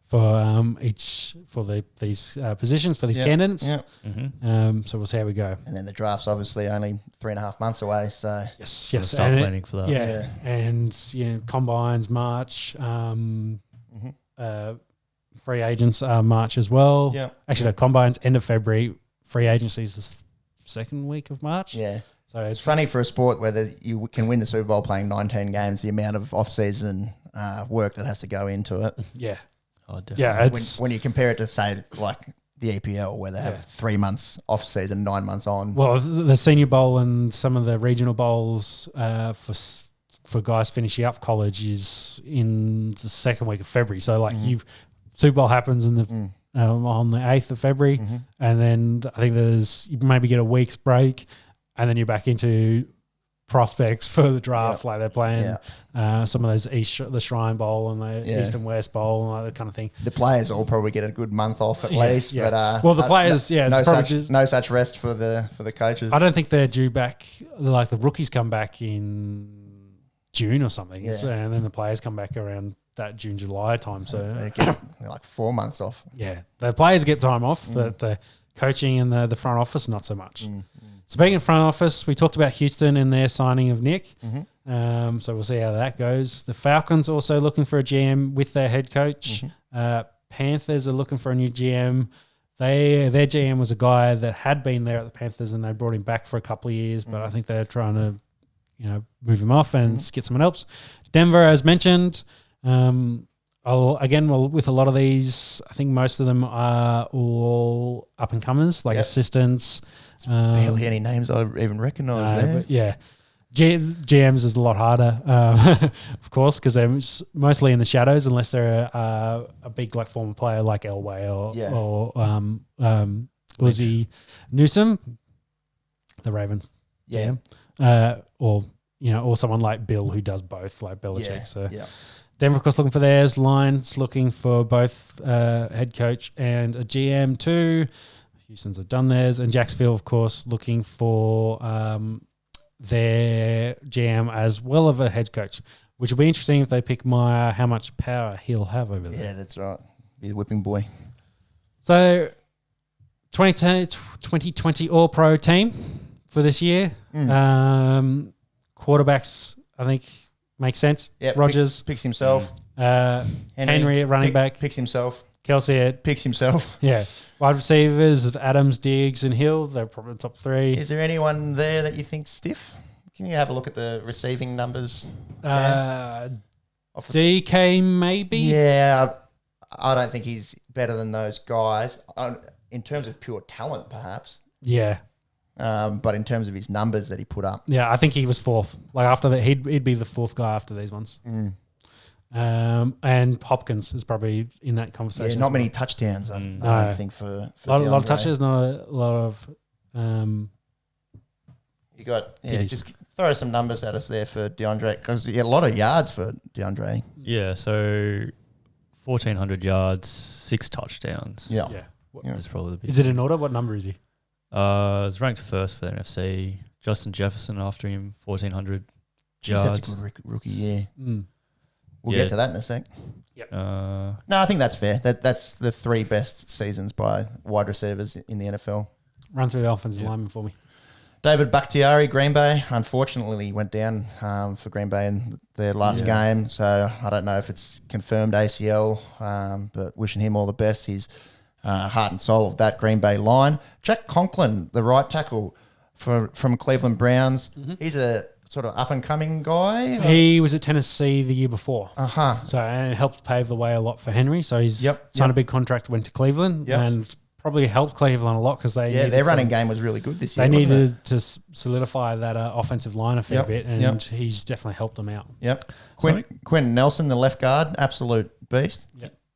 for these positions for these candidates. Yeah. So we'll see how we go. And then the draft's obviously only 3.5 months away. So Yes. Start planning for that. Yeah. And combines March. Free agents are March as well. Yeah. Actually, no, combines end of February. Free agency is the second week of March. Yeah. So it's funny for a sport where you can win the Super Bowl playing 19 games, the amount of off-season work that has to go into it. Yeah. Oh, definitely. Yeah. It's when you compare it to, say, like the EPL, where they have 3 months off-season, 9 months on. Well, the Senior Bowl and some of the regional bowls for guys finishing up college is in the second week of February. So, like, Super Bowl happens on the 8th of February, and then I think you maybe get a week's break, and then you're back into prospects for the draft. Like they're playing some of those the Shrine Bowl and the East and West Bowl and like that kind of thing. The players all probably get a good month off at least. Yeah. But well, the players, no such rest for the coaches. I don't think they're due back. Like the rookies come back in June or something, and then the players come back around that June, July time. So they get like 4 months off. Yeah, the players get time off, but the coaching and the front office not so much. Speaking of front office, we talked about Houston and their signing of Nick. So we'll see how that goes. The Falcons also looking for a GM with their head coach. Panthers are looking for a new GM. Their GM was a guy that had been there at the Panthers and they brought him back for a couple of years, but I think they're trying to move him off and get someone else. Denver, as mentioned. With a lot of these, I think most of them are all up and comers, like assistants. Barely any names I even recognise there. But yeah, GMs is a lot harder, of course, because they're mostly in the shadows unless they're a big like former player like Elway or Uzi Newsom, the Ravens. GM. Or someone like Bill who does both, like Belichick. Denver, of course, looking for theirs. Lions looking for both head coach and a GM too. Houston's have done theirs. And Jacksonville, of course, looking for their GM as well as a head coach, which will be interesting if they pick Meyer, how much power he'll have over there. Yeah, that's right. Be a whipping boy. So 2020 All-Pro team for this year. Quarterbacks, I think, makes sense. Yeah, Rodgers picks himself. Henry at running back. Picks himself. Kelsey at picks himself. Yeah. Wide receivers of Adams, Diggs, and Hill. They're probably the top three. Is there anyone there that you think's stiff? Can you have a look at the receiving numbers? DK maybe? Yeah. I don't think he's better than those guys. In terms of pure talent, perhaps. Yeah. But in terms of his numbers that he put up. Yeah, I think he was fourth. Like after that, he'd be the fourth guy after these ones. And Hopkins is probably in that conversation. Yeah, not many touchdowns, I don't think, for a lot of touches, not a lot of... you got... Yeah, just throw some numbers at us there for DeAndre, because a lot of yards for DeAndre. Yeah, so 1,400 yards, 6 touchdowns. Yeah. That's probably the big. Is it in order? What number is he? Was ranked first for the NFC. Justin Jefferson after him, 1,400 yards. That's a good rookie year. We'll get to that in a sec. Yep. No, I think that's fair. That's the 3 best seasons by wide receivers in the NFL. Run through the offensive lineman for me. David Bakhtiari, Green Bay. Unfortunately, he went down for Green Bay in their last game, so I don't know if it's confirmed ACL, but wishing him all the best. He's heart and soul of that Green Bay line. Jack Conklin, the right tackle from Cleveland Browns. He's a sort of up-and-coming guy. He was at Tennessee the year before. So and it helped pave the way a lot for Henry. So he's signed a big contract, went to Cleveland, and probably helped Cleveland a lot because their running game was really good this year. They needed to solidify that offensive line a fair bit, and he's definitely helped them out. Quentin Nelson, the left guard, absolute beast.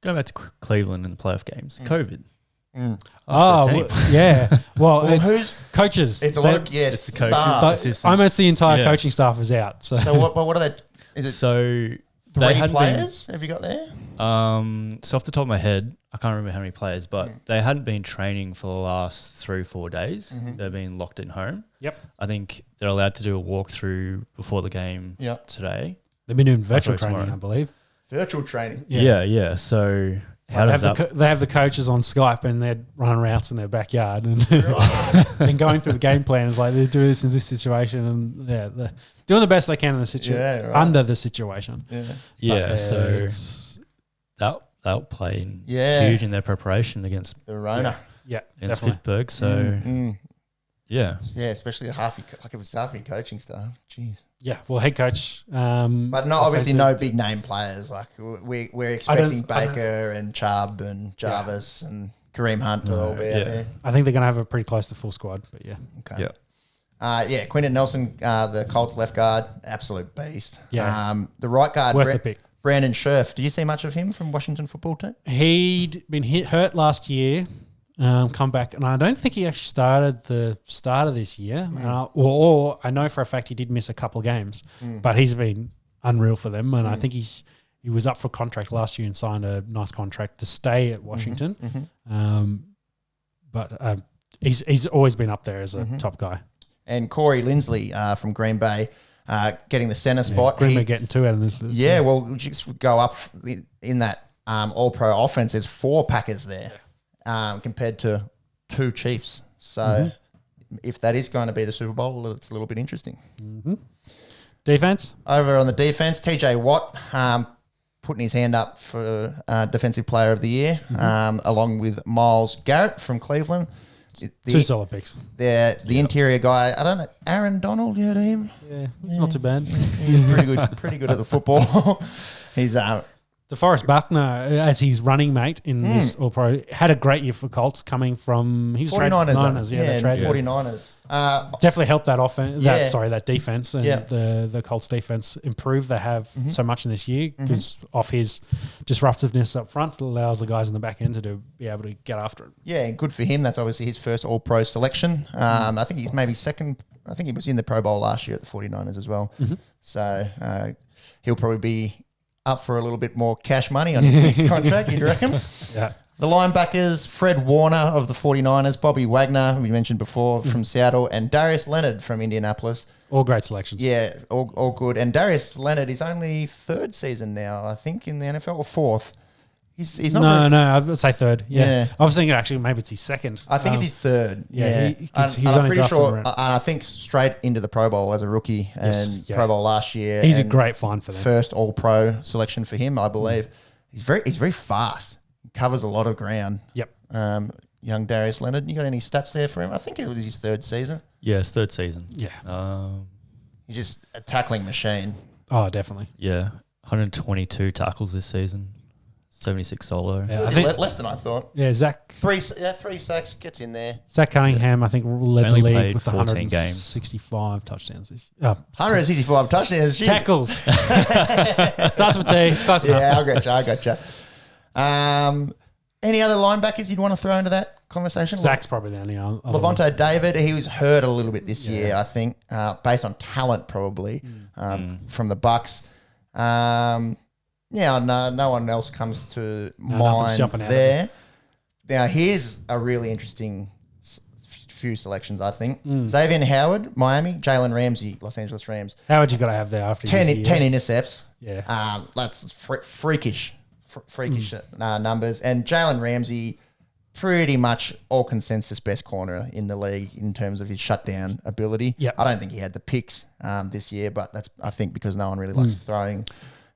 Going back to Cleveland and playoff games, COVID. Well, it's who's coaches. It's a lot of it's the coaches. Staff. Almost the entire coaching staff is out. So what are they? Is it so 3 players? Have you got there? So off the top of my head, I can't remember how many players, but they hadn't been training for the last 3 or 4 days. They've been locked in home. I think they're allowed to do a walkthrough before the game today. They've been doing virtual training, I believe. Virtual training. Yeah. So How does that? They have the coaches on Skype and they're running routes in their backyard and, and going through the game plan. It's like they do this in this situation and they're doing the best they can in the situation under the situation. Yeah. So that'll play huge in their preparation against the Rona. Against Pittsburgh. So yeah, especially it was half your coaching staff. Jeez. Yeah, well, head coach, but obviously no big name players. Like we're expecting Baker and Chubb and Jarvis and Kareem Hunt to all be out there. I think they're going to have a pretty close to full squad. But okay. Quentin Nelson, the Colts left guard, absolute beast. Yeah, the right guard, worth the pick. Brandon Scherf. Do you see much of him from Washington football team? He'd been hurt last year. Come back, and I don't think he actually started the start of this year. Or I know for a fact he did miss a couple of games, but he's been unreal for them. And I think he was up for contract last year and signed a nice contract to stay at Washington. But he's always been up there as a top guy. And Corey Linsley from Green Bay getting the center spot. Green Bay getting 2 out of this. Well, just go up in that All-Pro offense. There's 4 Packers there. Compared to 2 Chiefs. So if that is going to be the Super Bowl, it's a little bit interesting. Defense? Over on the defense, TJ Watt putting his hand up for Defensive Player of the Year, along with Myles Garrett from Cleveland. 2 solid picks. The interior guy, I don't know, Aaron Donald, you heard of him? Yeah, he's not too bad. He's pretty good at the football. He's DeForest Buckner, as his running mate in this All-Pro, had a great year for Colts coming from... He was 49ers. traded 49ers. Definitely helped that offense. That defense and the Colts defense improve. They have so much in this year because of his disruptiveness up front, it allows the guys in the back end to be able to get after it. Yeah, and good for him. That's obviously his first All-Pro selection. I think he's maybe second. I think he was in the Pro Bowl last year at the 49ers as well. So he'll probably be up for a little bit more cash money on his next contract, you'd reckon? Yeah. The linebackers, Fred Warner of the 49ers, Bobby Wagner, who we mentioned before, from Seattle, and Darius Leonard from Indianapolis. All great selections. Yeah, all good. And Darius Leonard is only 3rd season now, I think, in the NFL, or 4th. He's not no, I would say 3rd. Yeah. I was thinking actually maybe it's his 2nd. I think it's his 3rd. Yeah. I'm pretty sure, and I think straight into the Pro Bowl as a rookie and Pro Bowl last year. He's a great find for them. First All-Pro selection for him, I believe. He's very fast. He covers a lot of ground. Yep. Young Darius Leonard, you got any stats there for him? I think it was his 3rd season. Yeah, his 3rd season. Yeah. He's just a tackling machine. Oh, definitely. Yeah. 122 tackles this season. 76 solo. Yeah, I think less than I thought. Yeah, Zach. 3 sacks, gets in there. Zach Cunningham, I think, led the league with 14 165 touchdowns. 165 touchdowns. Tackles. Starts with T. It's close enough. Yeah, I gotcha. Any other linebackers you'd want to throw into that conversation? Zach's probably the only other one. Levante David, he was hurt a little bit this year, I think, based on talent probably, from the Bucks. No one else comes to mind there. Now, here's a really interesting few selections, I think. Xavier Howard, Miami. Jalen Ramsey, Los Angeles Rams. Howard you got to have there after 10 intercepts. Yeah. That's freakish numbers. And Jalen Ramsey, pretty much all consensus best corner in the league in terms of his shutdown ability. Yep. I don't think he had the picks this year, but that's, I think, because no one really likes throwing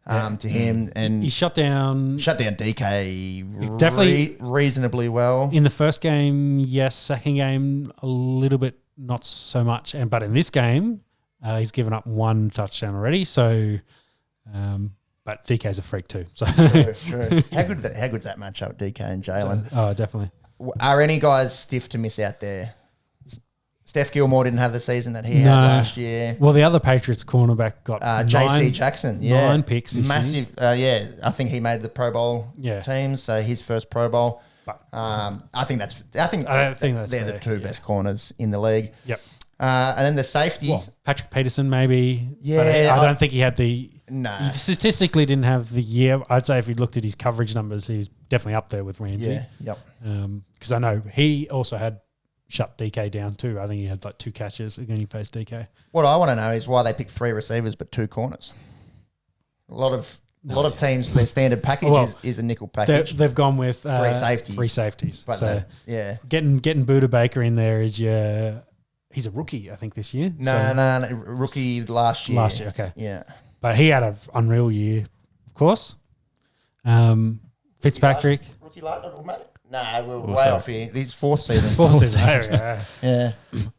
to him, and he shut down DK definitely reasonably well in the first game. Yes, second game a little bit not so much, but in this game he's given up 1 touchdown already. So, but DK's a freak too. So true. How good's that matchup, DK and Jalen? Oh, definitely. Are any guys stiff to miss out there? Steph Gilmore didn't have the season that he had last year. Well, the other Patriots cornerback got JC Jackson. 9 picks. Massive. I think he made the Pro Bowl team, so his first Pro Bowl. But, I think they're the 2 best corners in the league. Yep. And then the safeties. Well, Patrick Peterson maybe. Yeah. I don't think he had the... No. He statistically didn't have the year. I'd say if you looked at his coverage numbers, he was definitely up there with Ramsey. Yeah, yep. Because I know he also had shut DK down too. I think he had like 2 catches when he faced DK. What I want to know is why they picked 3 receivers but 2 corners. A lot of A lot of teams, their standard package is a nickel package. They've gone with Free safeties. But so getting Buda Baker in there is he's a rookie, I think, this year. No, rookie last year. Last year, okay. Yeah. But he had an unreal year, of course. Fitzpatrick. Rookie last year? No, we're way off here. This is fourth season. Fourth season. Yeah.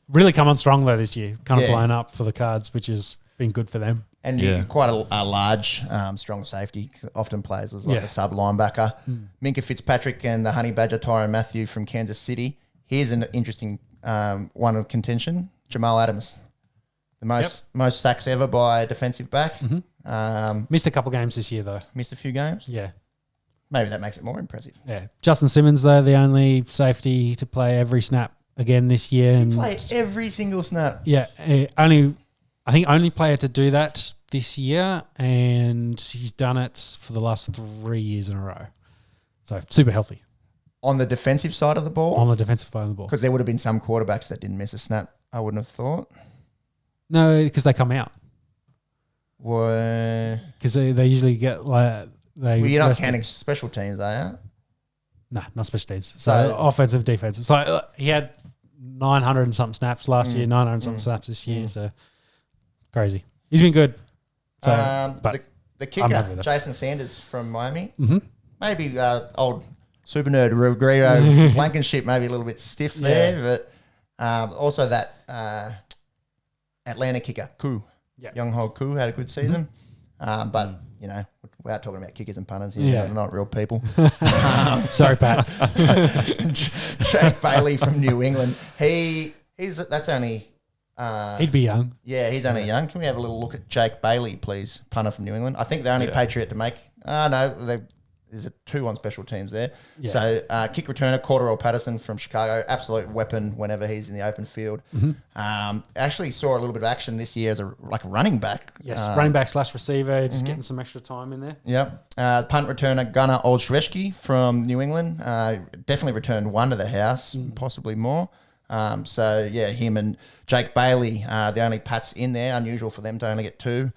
Really come on strong, though, this year. Kind of blown up for the Cards, which has been good for them. And quite a large, strong safety. Often plays as like a sub linebacker. Minka Fitzpatrick and the Honey Badger Tyron Matthew from Kansas City. Here's an interesting one of contention. Jamal Adams, the most sacks ever by a defensive back. Missed a couple games this year, though. Missed a few games. Yeah. Maybe that makes it more impressive. Yeah. Justin Simmons, though, the only safety to play every snap again this year. He played every single snap. Yeah. Only player to do that this year, and he's done it for the last 3 years in a row. So super healthy. On the defensive side of the ball? On the defensive side of the ball. Because there would have been some quarterbacks that didn't miss a snap, I wouldn't have thought. No, because they come out. Because they usually get like... you're not counting special teams, are you? No, not special teams. So offensive, defensive. So he had 900 and something snaps last year, 900 and something snaps this year. So crazy. He's been good. So, but the kicker, Jason Sanders from Miami. Maybe old super nerd Rodrigo Blankenship, maybe a little bit stiff there, but also that Atlanta kicker, Koo. Young Ho Koo had a good season. But without talking about kickers and punters here, they're not real people. Sorry, Pat. Jake Bailey from New England. That's only... he'd be young. Yeah, he's only young. Can we have a little look at Jake Bailey, please? Punter from New England. I think the only Patriot to make... no, there's a 2 on special teams there. Yeah. So kick returner, Cordarrelle Patterson from Chicago. Absolute weapon whenever he's in the open field. Actually saw a little bit of action this year as a running back. Yes, running back / receiver. Just getting some extra time in there. Yep. Punt returner, Gunnar Olszewski from New England. Definitely returned 1 to the house, possibly more. Him and Jake Bailey, the only Pats in there. Unusual for them to only get 2.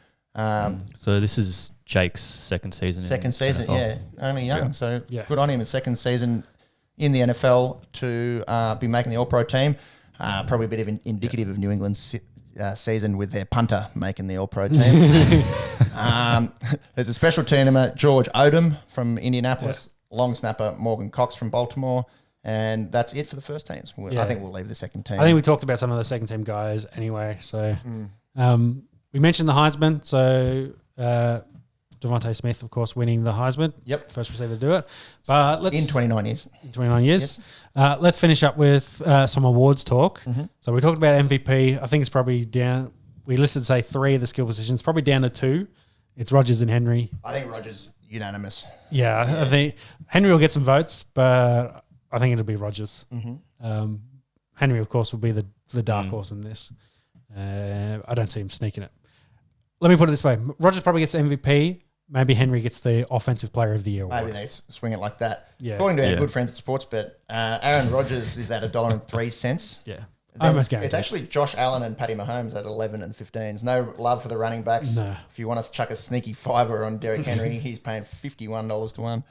So this is Jake's second season. Only young. So good on him. His second season in the NFL to be making the All-Pro team. Probably a bit of indicative of New England's season with their punter making the All-Pro team. There's a special teamer, George Odom from Indianapolis, long snapper Morgan Cox from Baltimore. And that's it for the first teams. I think we'll leave the second team. I think we talked about some of the second team guys anyway. So we mentioned the Heisman. So Devontae Smith, of course, winning the Heisman. Yep. First receiver to do it. But let's... In 29 years. In 29 years. Yes. Let's finish up with some awards talk. So we talked about MVP. I think it's probably down... We listed, say, 3 of the skill positions. Probably down to 2. It's Rodgers and Henry. I think Rodgers unanimous. Yeah. I think Henry will get some votes, but I think it'll be Rodgers. Henry, of course, will be the dark horse in this. I don't see him sneaking it. Let me put it this way. Rodgers probably gets MVP. Maybe Henry gets the Offensive Player of the Year award. Maybe they swing it like that. Yeah. According to our good friends at Sportsbet, Aaron Rodgers is at $1.03. Yeah. Almost guaranteed. It's actually Josh Allen and Patty Mahomes at 11 and 15. There's no love for the running backs. No. If you want us to chuck a sneaky $5 on Derrick Henry, he's paying $51 to 1.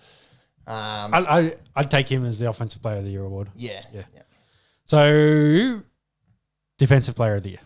I'd take him as the Offensive Player of the Year award. Yeah. So, Defensive Player of the Year.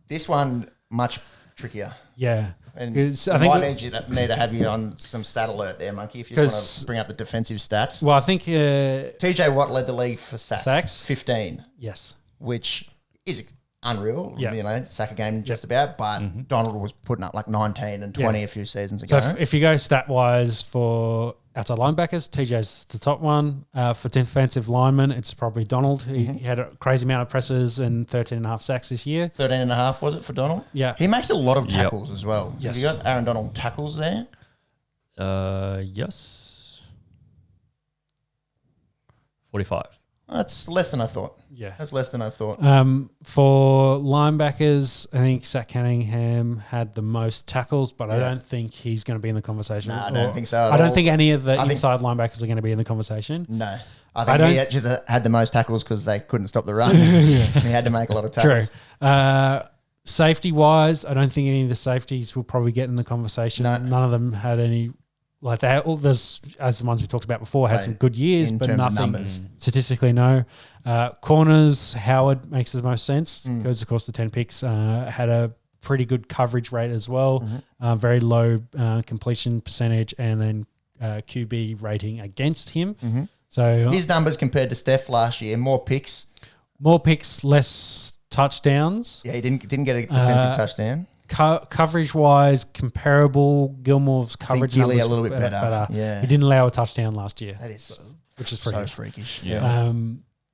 This one, much trickier. Yeah. And I might need to have you on some stat alert there, Monkey, if you just want to bring up the defensive stats. Well, I think... TJ Watt led the league for sacks. 15. Yes. Which is unreal. Yeah. Sack a game just about. But Donald was putting up like 19 and 20 a few seasons ago. So if you go stat-wise for outside linebackers, TJ's the top one. For defensive linemen, it's probably Donald. He had a crazy amount of presses and 13.5 sacks this year. 13.5 was it for Donald? Yeah. He makes a lot of tackles as well. Yes. Have you got Aaron Donald tackles there? Yes. 45. That's less than I thought. Yeah. That's less than I thought. For linebackers, I think Zach Cunningham had the most tackles, but I don't think he's going to be in the conversation. No, I don't think so at I don't all. think any of the inside linebackers are going to be in the conversation. No. I think he just had the most tackles because they couldn't stop the run. He had to make a lot of tackles. True. Safety-wise, I don't think any of the safeties will probably get in the conversation. No. None of them had any like they all those as the ones we talked about before had some good years, but nothing statistically. No corners. Howard makes the most sense because of course the 10 picks had a pretty good coverage rate as well, very low completion percentage, and then QB rating against him. So his numbers compared to Steph last year, more picks, less touchdowns. Yeah, he didn't get a defensive touchdown. Coverage-wise, comparable. Gilmore's coverage numbers a little bit better. Yeah, he didn't allow a touchdown last year. That is, which is so freakish. Yeah.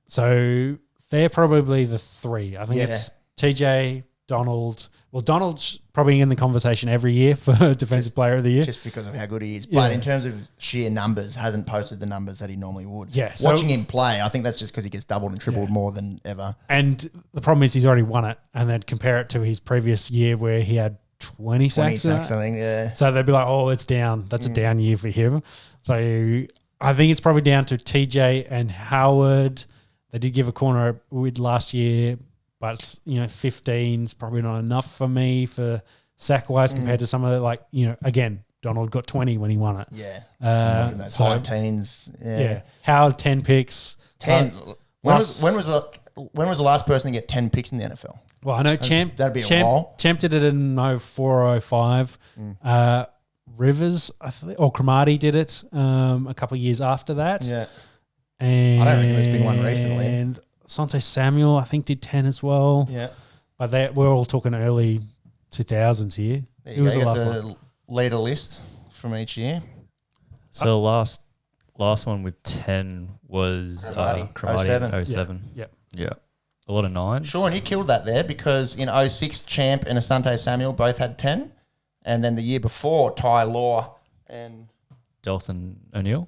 So they're probably the three. I think it's TJ, Donald. Well, Donald's probably in the conversation every year for Defensive Player of the Year. Just because of how good he is. But in terms of sheer numbers, hasn't posted the numbers that he normally would. Yeah. Watching him play, I think that's just because he gets doubled and tripled more than ever. And the problem is he's already won it, and then compare it to his previous year where he had 20 sacks. 20 sacks, I think, yeah. So they'd be like, oh, it's down. That's a down year for him. So I think it's probably down to TJ and Howard. They did give a corner with last year, but 15 is probably not enough for me for sack wise compared to some of the again, Donald got 20 when he won it. Yeah. Those high teens. Yeah. Howard 10 picks. 10. When was the last person to get 10 picks in the NFL? Well, I know Champ. That'd be a while. Champ did it in 04 or 05. Rivers, I think, or Cromartie did it a couple of years after that. Yeah. And I don't reckon there's been one recently. And Sante Samuel, I think, did 10 as well. Yeah. But we're all talking early 2000s here. Who was the last one? Leader list from each year. So the last one with 10 was Cromartie 07. Yeah. A lot of 9s. Sean, you killed that there because in 06, Champ and Asante Samuel both had 10. And then the year before, Ty Law and Dalton O'Neill.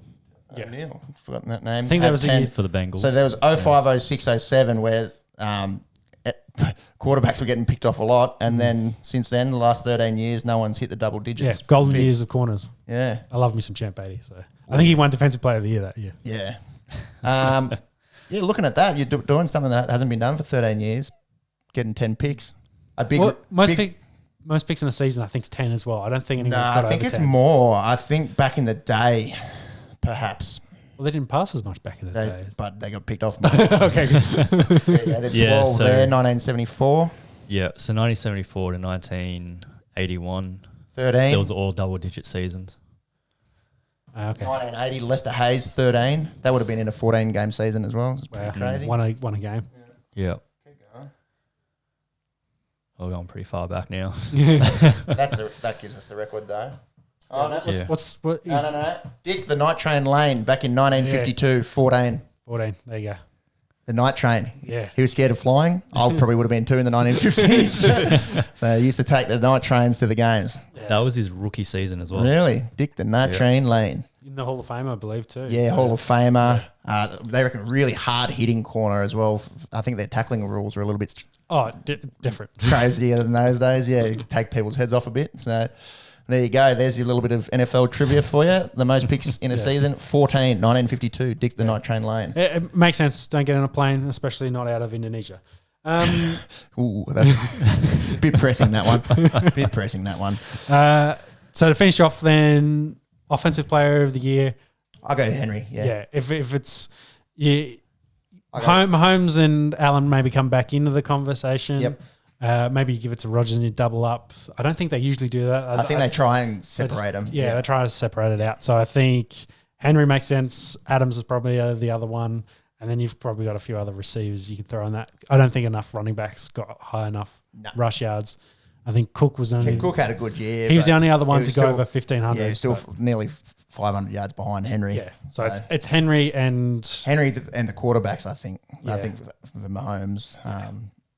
O'Neill, forgotten that name. I think that was 10 for the Bengals. So there was 05, 06, 07 where quarterbacks were getting picked off a lot. And then since then, the last 13 years, no one's hit the double digits. Yeah, golden years of corners. Yeah. I love me some Champ 80. So I think he won Defensive Player of the Year that year. Yeah. Looking at that, you're doing something that hasn't been done for 13 years, getting 10 picks. Most picks in a season, I think, is 10 as well. I don't think anyone's got over 10. I think it's more. I think back in the day, perhaps. Well, they didn't pass as much back in the day. But they got picked off more. Okay, good. There's 12 there, 1974. Yeah, so 1974 to 1981. 13. There was all double-digit seasons. Okay. 1980, Lester Hayes, 13. That would have been in a 14-game season as well. It's wow. Crazy. Won a game. Yeah. Keep going. We're going pretty far back now. That gives us the record, though. Oh, no. No. Dick the Night Train Lane back in 1952, 14. 14. There you go. The Night Train. Yeah. He was scared of flying. I probably would have been too in the 1950s. So he used to take the night trains to the games. Yeah. That was his rookie season as well. Really? Dick the Night Train Lane. In the Hall of Fame, I believe, too. Yeah, Hall of Famer. They reckon really hard-hitting corner as well. I think their tackling rules were a little bit different. Crazier than those days. Yeah, you take people's heads off a bit. So there you go. There's your little bit of NFL trivia for you. The most picks in a season, 14, 1952, Dick the Night Train Lane. It makes sense. Don't get on a plane, especially not out of Indonesia. Ooh, that's a bit pressing, that one. So to finish off then, Offensive Player of the Year. I'll go Henry, yeah. If it's... Mahomes and Allen maybe come back into the conversation. Yep. Maybe you give it to Rodgers and you double up. I don't think they usually do that. I think they try and separate them. Yeah, they try to separate it out. So I think Henry makes sense. Adams is probably the other one. And then you've probably got a few other receivers you could throw on that. I don't think enough running backs got high enough rush yards. I think Cook was only... Cook had a good year. He was the only other one to go over 1,500. Yeah, still nearly 500 yards behind Henry. Yeah, so it's Henry and the quarterbacks, I think. Yeah. I think for Mahomes,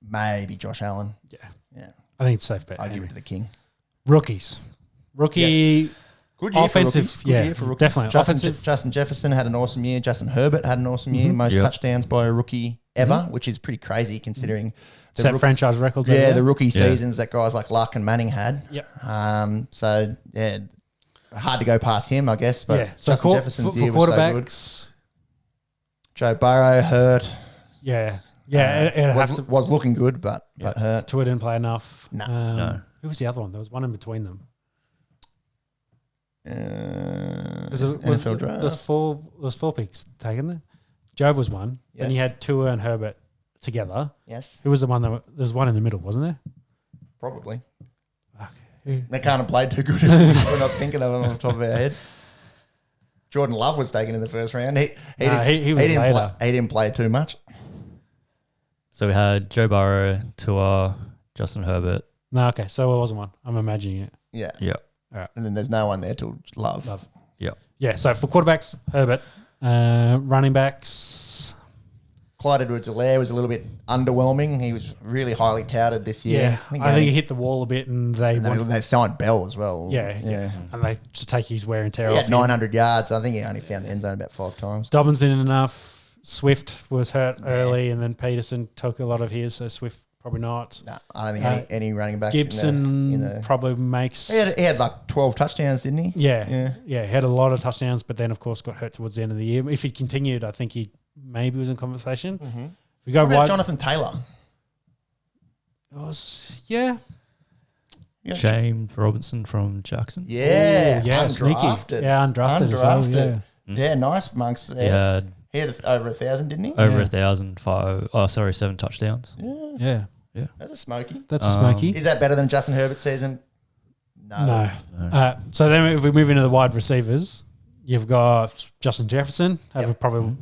maybe Josh Allen. Yeah. I think it's safe bet. I'd give it to the King. Rookies. Yes. Good year offensive, for rookies. Good year for rookies. Definitely. Justin Jefferson had an awesome year. Justin Herbert had an awesome year. Most touchdowns by a rookie ever, which is pretty crazy considering... Set franchise records. Yeah, the rookie seasons that guys like Luck and Manning had. Yep. So, hard to go past him, I guess. But so Justin Jefferson's year was so good. Joe Burrow hurt. Yeah. It was looking good, but hurt. Tua didn't play enough. No. Who was the other one? There was one in between them. NFL draft. There's four picks taken there. Job was one. Yes. Then you had Tua and Herbert together. Yes. Who was the one there's one in the middle, wasn't there? Probably. Okay. They can't have played too good if we're not thinking of them off the top of our head. Jordan Love was taken in the first round. He didn't play too much. So we had Joe Burrow, Tua, Justin Herbert. No, okay. So it wasn't one. I'm imagining it. Yeah. Yeah. All right. And then there's no one there till Love. Yeah. Yeah. So for quarterbacks, Herbert. Running backs. Clyde Edwards-Helaire was a little bit underwhelming. He was really highly touted this year. Yeah. I think he hit the wall a bit and they signed Bell as well. Yeah. And they just take his wear and tear He off. had 900 yards. I think he only found the end zone about 5 times. Dobbins didn't enough. Swift was hurt early and then Peterson took a lot of his, so Swift probably not. No, I don't think any running backs. Gibson probably makes. He had like 12 touchdowns, didn't he? Yeah. He had a lot of touchdowns, but then of course got hurt towards the end of the year. If he continued, I think he maybe was in conversation. Mm-hmm. If we go what about wide, Jonathan Taylor? Yeah. James Robinson from Jackson. Yeah, sneaky. undrafted. Yeah, undrafted as well. Yeah. Yeah, nice monks there. He had over 1,000, didn't he? Over 1,005. 7 touchdowns. Yeah. That's a smoky. That's a smoky. Is that better than Justin Herbert's season? No. So then if we move into the wide receivers, you've got Justin Jefferson, probably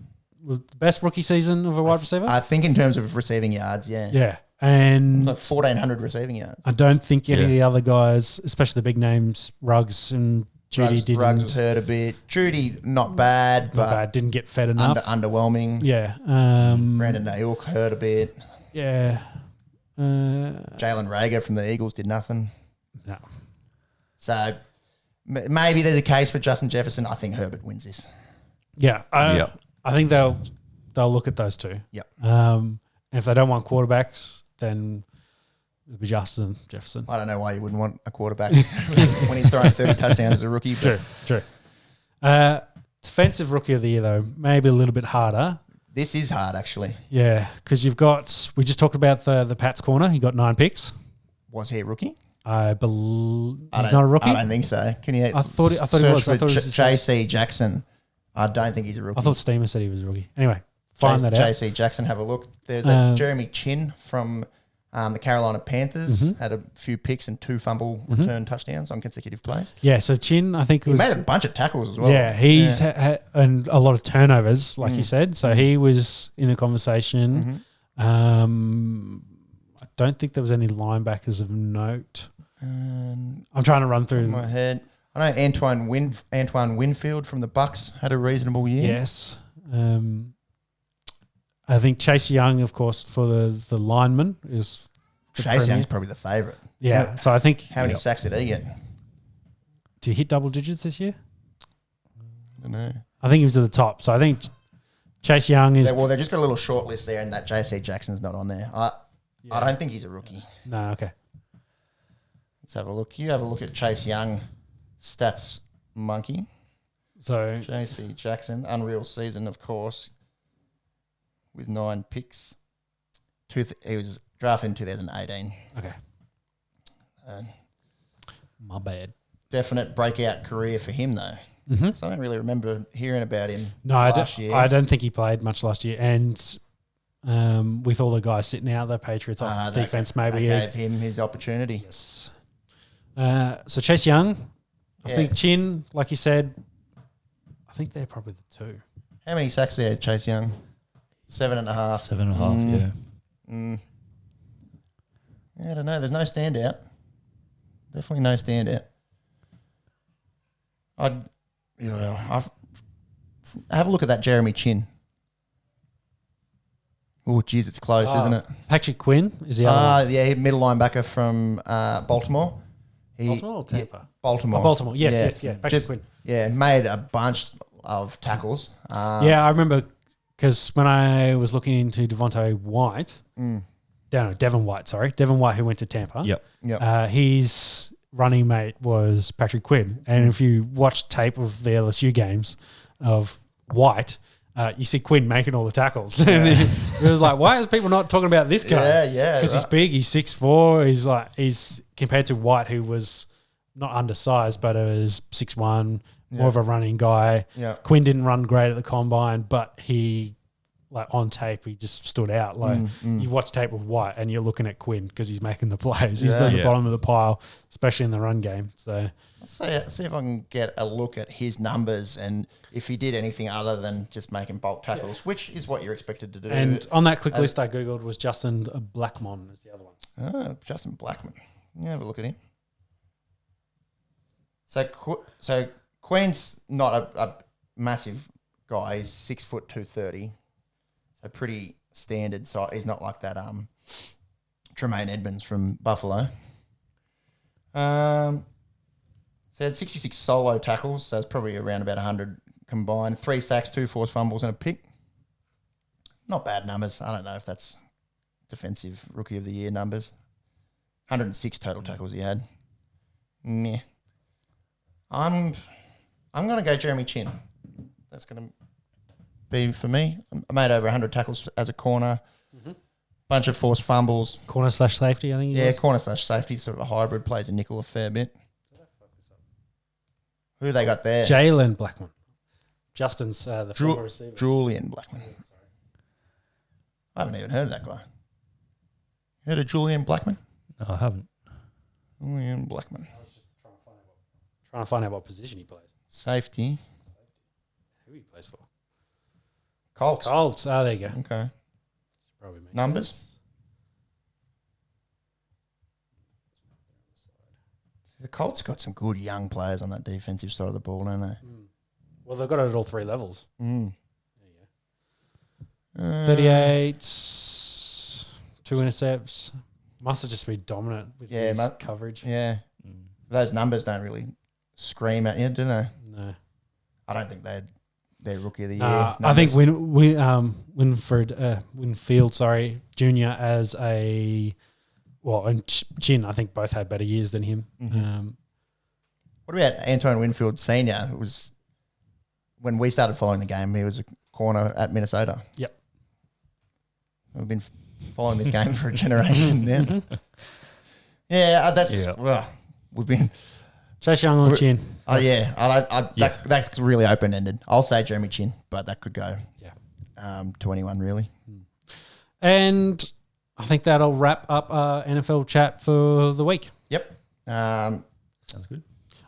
the best rookie season of a wide receiver. I think in terms of receiving yards, yeah. Yeah. And like 1,400 receiving yards. I don't think any of the other guys, especially the big names, Ruggs and Judy didn't. Ruggs was hurt a bit. Judy, not bad, but didn't get fed enough. Underwhelming. Yeah. Brandon Ayuk hurt a bit. Yeah. Jalen Reagor from the Eagles did nothing. No. So maybe there's a case for Justin Jefferson. I think Herbert wins this. Yeah. I think they'll look at those two. Yep. And if they don't want quarterbacks, then it'll be Justin Jefferson. I don't know why you wouldn't want a quarterback when he's throwing 30 touchdowns as a rookie. But True. Defensive rookie of the year, though, maybe a little bit harder. This is hard, actually. Yeah, because we just talked about the Pats corner. He got 9 picks. Was he a rookie? I believe he's not a rookie. I don't think so. Can you? I thought he was. I thought it was J.C. Jackson. I don't think he's a rookie. I thought Steamer said he was a rookie. Anyway, find that out. J.C. Jackson, have a look. There's a Jeremy Chin from the Carolina Panthers. Had a few picks and 2 fumble return touchdowns on consecutive plays. Yeah, so Chin, I think he made a bunch of tackles as well. Yeah, he's had and a lot of turnovers, like you said. So he was in the conversation. I don't think there was any linebackers of note. I'm trying to run through in my head. I know Antoine Winfield from the Bucks had a reasonable year. Yes. I think Chase Young, of course, for the lineman is Chase Young's probably the favourite. Yeah. So I think how many sacks did he get? Did he hit double digits this year? I don't know. I think he was at the top. So I think Chase Young is. Well, they've just got a little short list there, and that JC Jackson's not on there. I don't think he's a rookie. No. Okay. Let's have a look. You have a look at Chase Young stats monkey. So JC Jackson, unreal season, of course, with 9 picks. He was drafted in 2018. Okay. My bad. Definite breakout career for him, though. So I don't really remember hearing about him last year. I don't think he played much last year. And with all the guys sitting out, the Patriots off defense, maybe they gave him his opportunity. Yes. So Chase Young, I think Chin, like you said, I think they're probably the 2. How many sacks there, Chase Young? 7.5. 7.5, yeah. I don't know. There's no standout. Definitely no standout. I've have a look at that Jeremy Chin. Oh, geez, it's close, isn't it? Patrick Quinn is the other one. Yeah, middle linebacker from Baltimore. Baltimore or Tampa? Yeah, Baltimore. Oh, Baltimore. Yes. Patrick Quinn. Yeah, made a bunch of tackles. I remember because when I was looking into Devontae White, Devin White, who went to Tampa. Yep. His running mate was Patrick Quinn. And if you watch tape of the LSU games of White, you see Quinn making all the tackles. And it was like, why are people not talking about this guy? Yeah. Because he's big, he's 6'4", he's compared to White, who was not undersized, but it was 6'1", more of a running guy. Yeah. Quinn didn't run great at the combine, but he, like on tape, he just stood out. Like you watch tape with White and you're looking at Quinn because he's making the plays. He's at the bottom of the pile, especially in the run game. So let's see if I can get a look at his numbers and if he did anything other than just making bulk tackles, which is what you're expected to do. And on that quick list I Googled was Justin Blackmon is the other one. Oh, Justin Blackmon. Yeah, have a look at him. So Queen's not a massive guy. He's 6 foot 230. So pretty standard. So he's not like that Tremaine Edmonds from Buffalo. So he had 66 solo tackles. So it's probably around about 100 combined. 3 sacks, 2 forced fumbles and a pick. Not bad numbers. I don't know if that's defensive rookie of the year numbers. 106 total tackles he had. Meh. I'm going to go Jeremy Chin. That's going to be for me. I made over 100 tackles as a corner. Bunch of forced fumbles. Corner/safety, I think. Yeah, corner/safety, sort of a hybrid. Plays a nickel a fair bit. Who they got there? Jalen Blackmon. Justin's the former receiver. Julian Blackmon. I haven't even heard of that guy. Heard of Julian Blackmon? No, I haven't. Julian Blackmon. I was just trying to find out what position he plays. Safety. Who he plays for? Colts. Oh, there you go. Okay. Probably make Numbers? sense. The Colts got some good young players on that defensive side of the ball, don't they? Well, they've got it at all 3 levels. Mm. There you go. 38, 2 intercepts. Must have just been dominant with his coverage. Yeah. Those numbers don't really scream at you, do they? No. I don't think they're rookie of the year. I think Winfield, Jr. as a and Chin, I think both had better years than him. What about Antoine Winfield Senior? It was when we started following the game. He was a corner at Minnesota. Yep. We've been following this game for a generation now. We've been Chase Young on Chin. Oh yeah, that's really open ended. I'll say Jeremy Chin, but that could go to anyone really. And I think that'll wrap up our NFL chat for the week. Yep. Sounds good.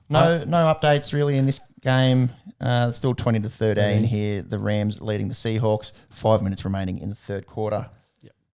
No updates really in this game. Still 20-13 here. The Rams leading the Seahawks. 5 minutes remaining in the third quarter.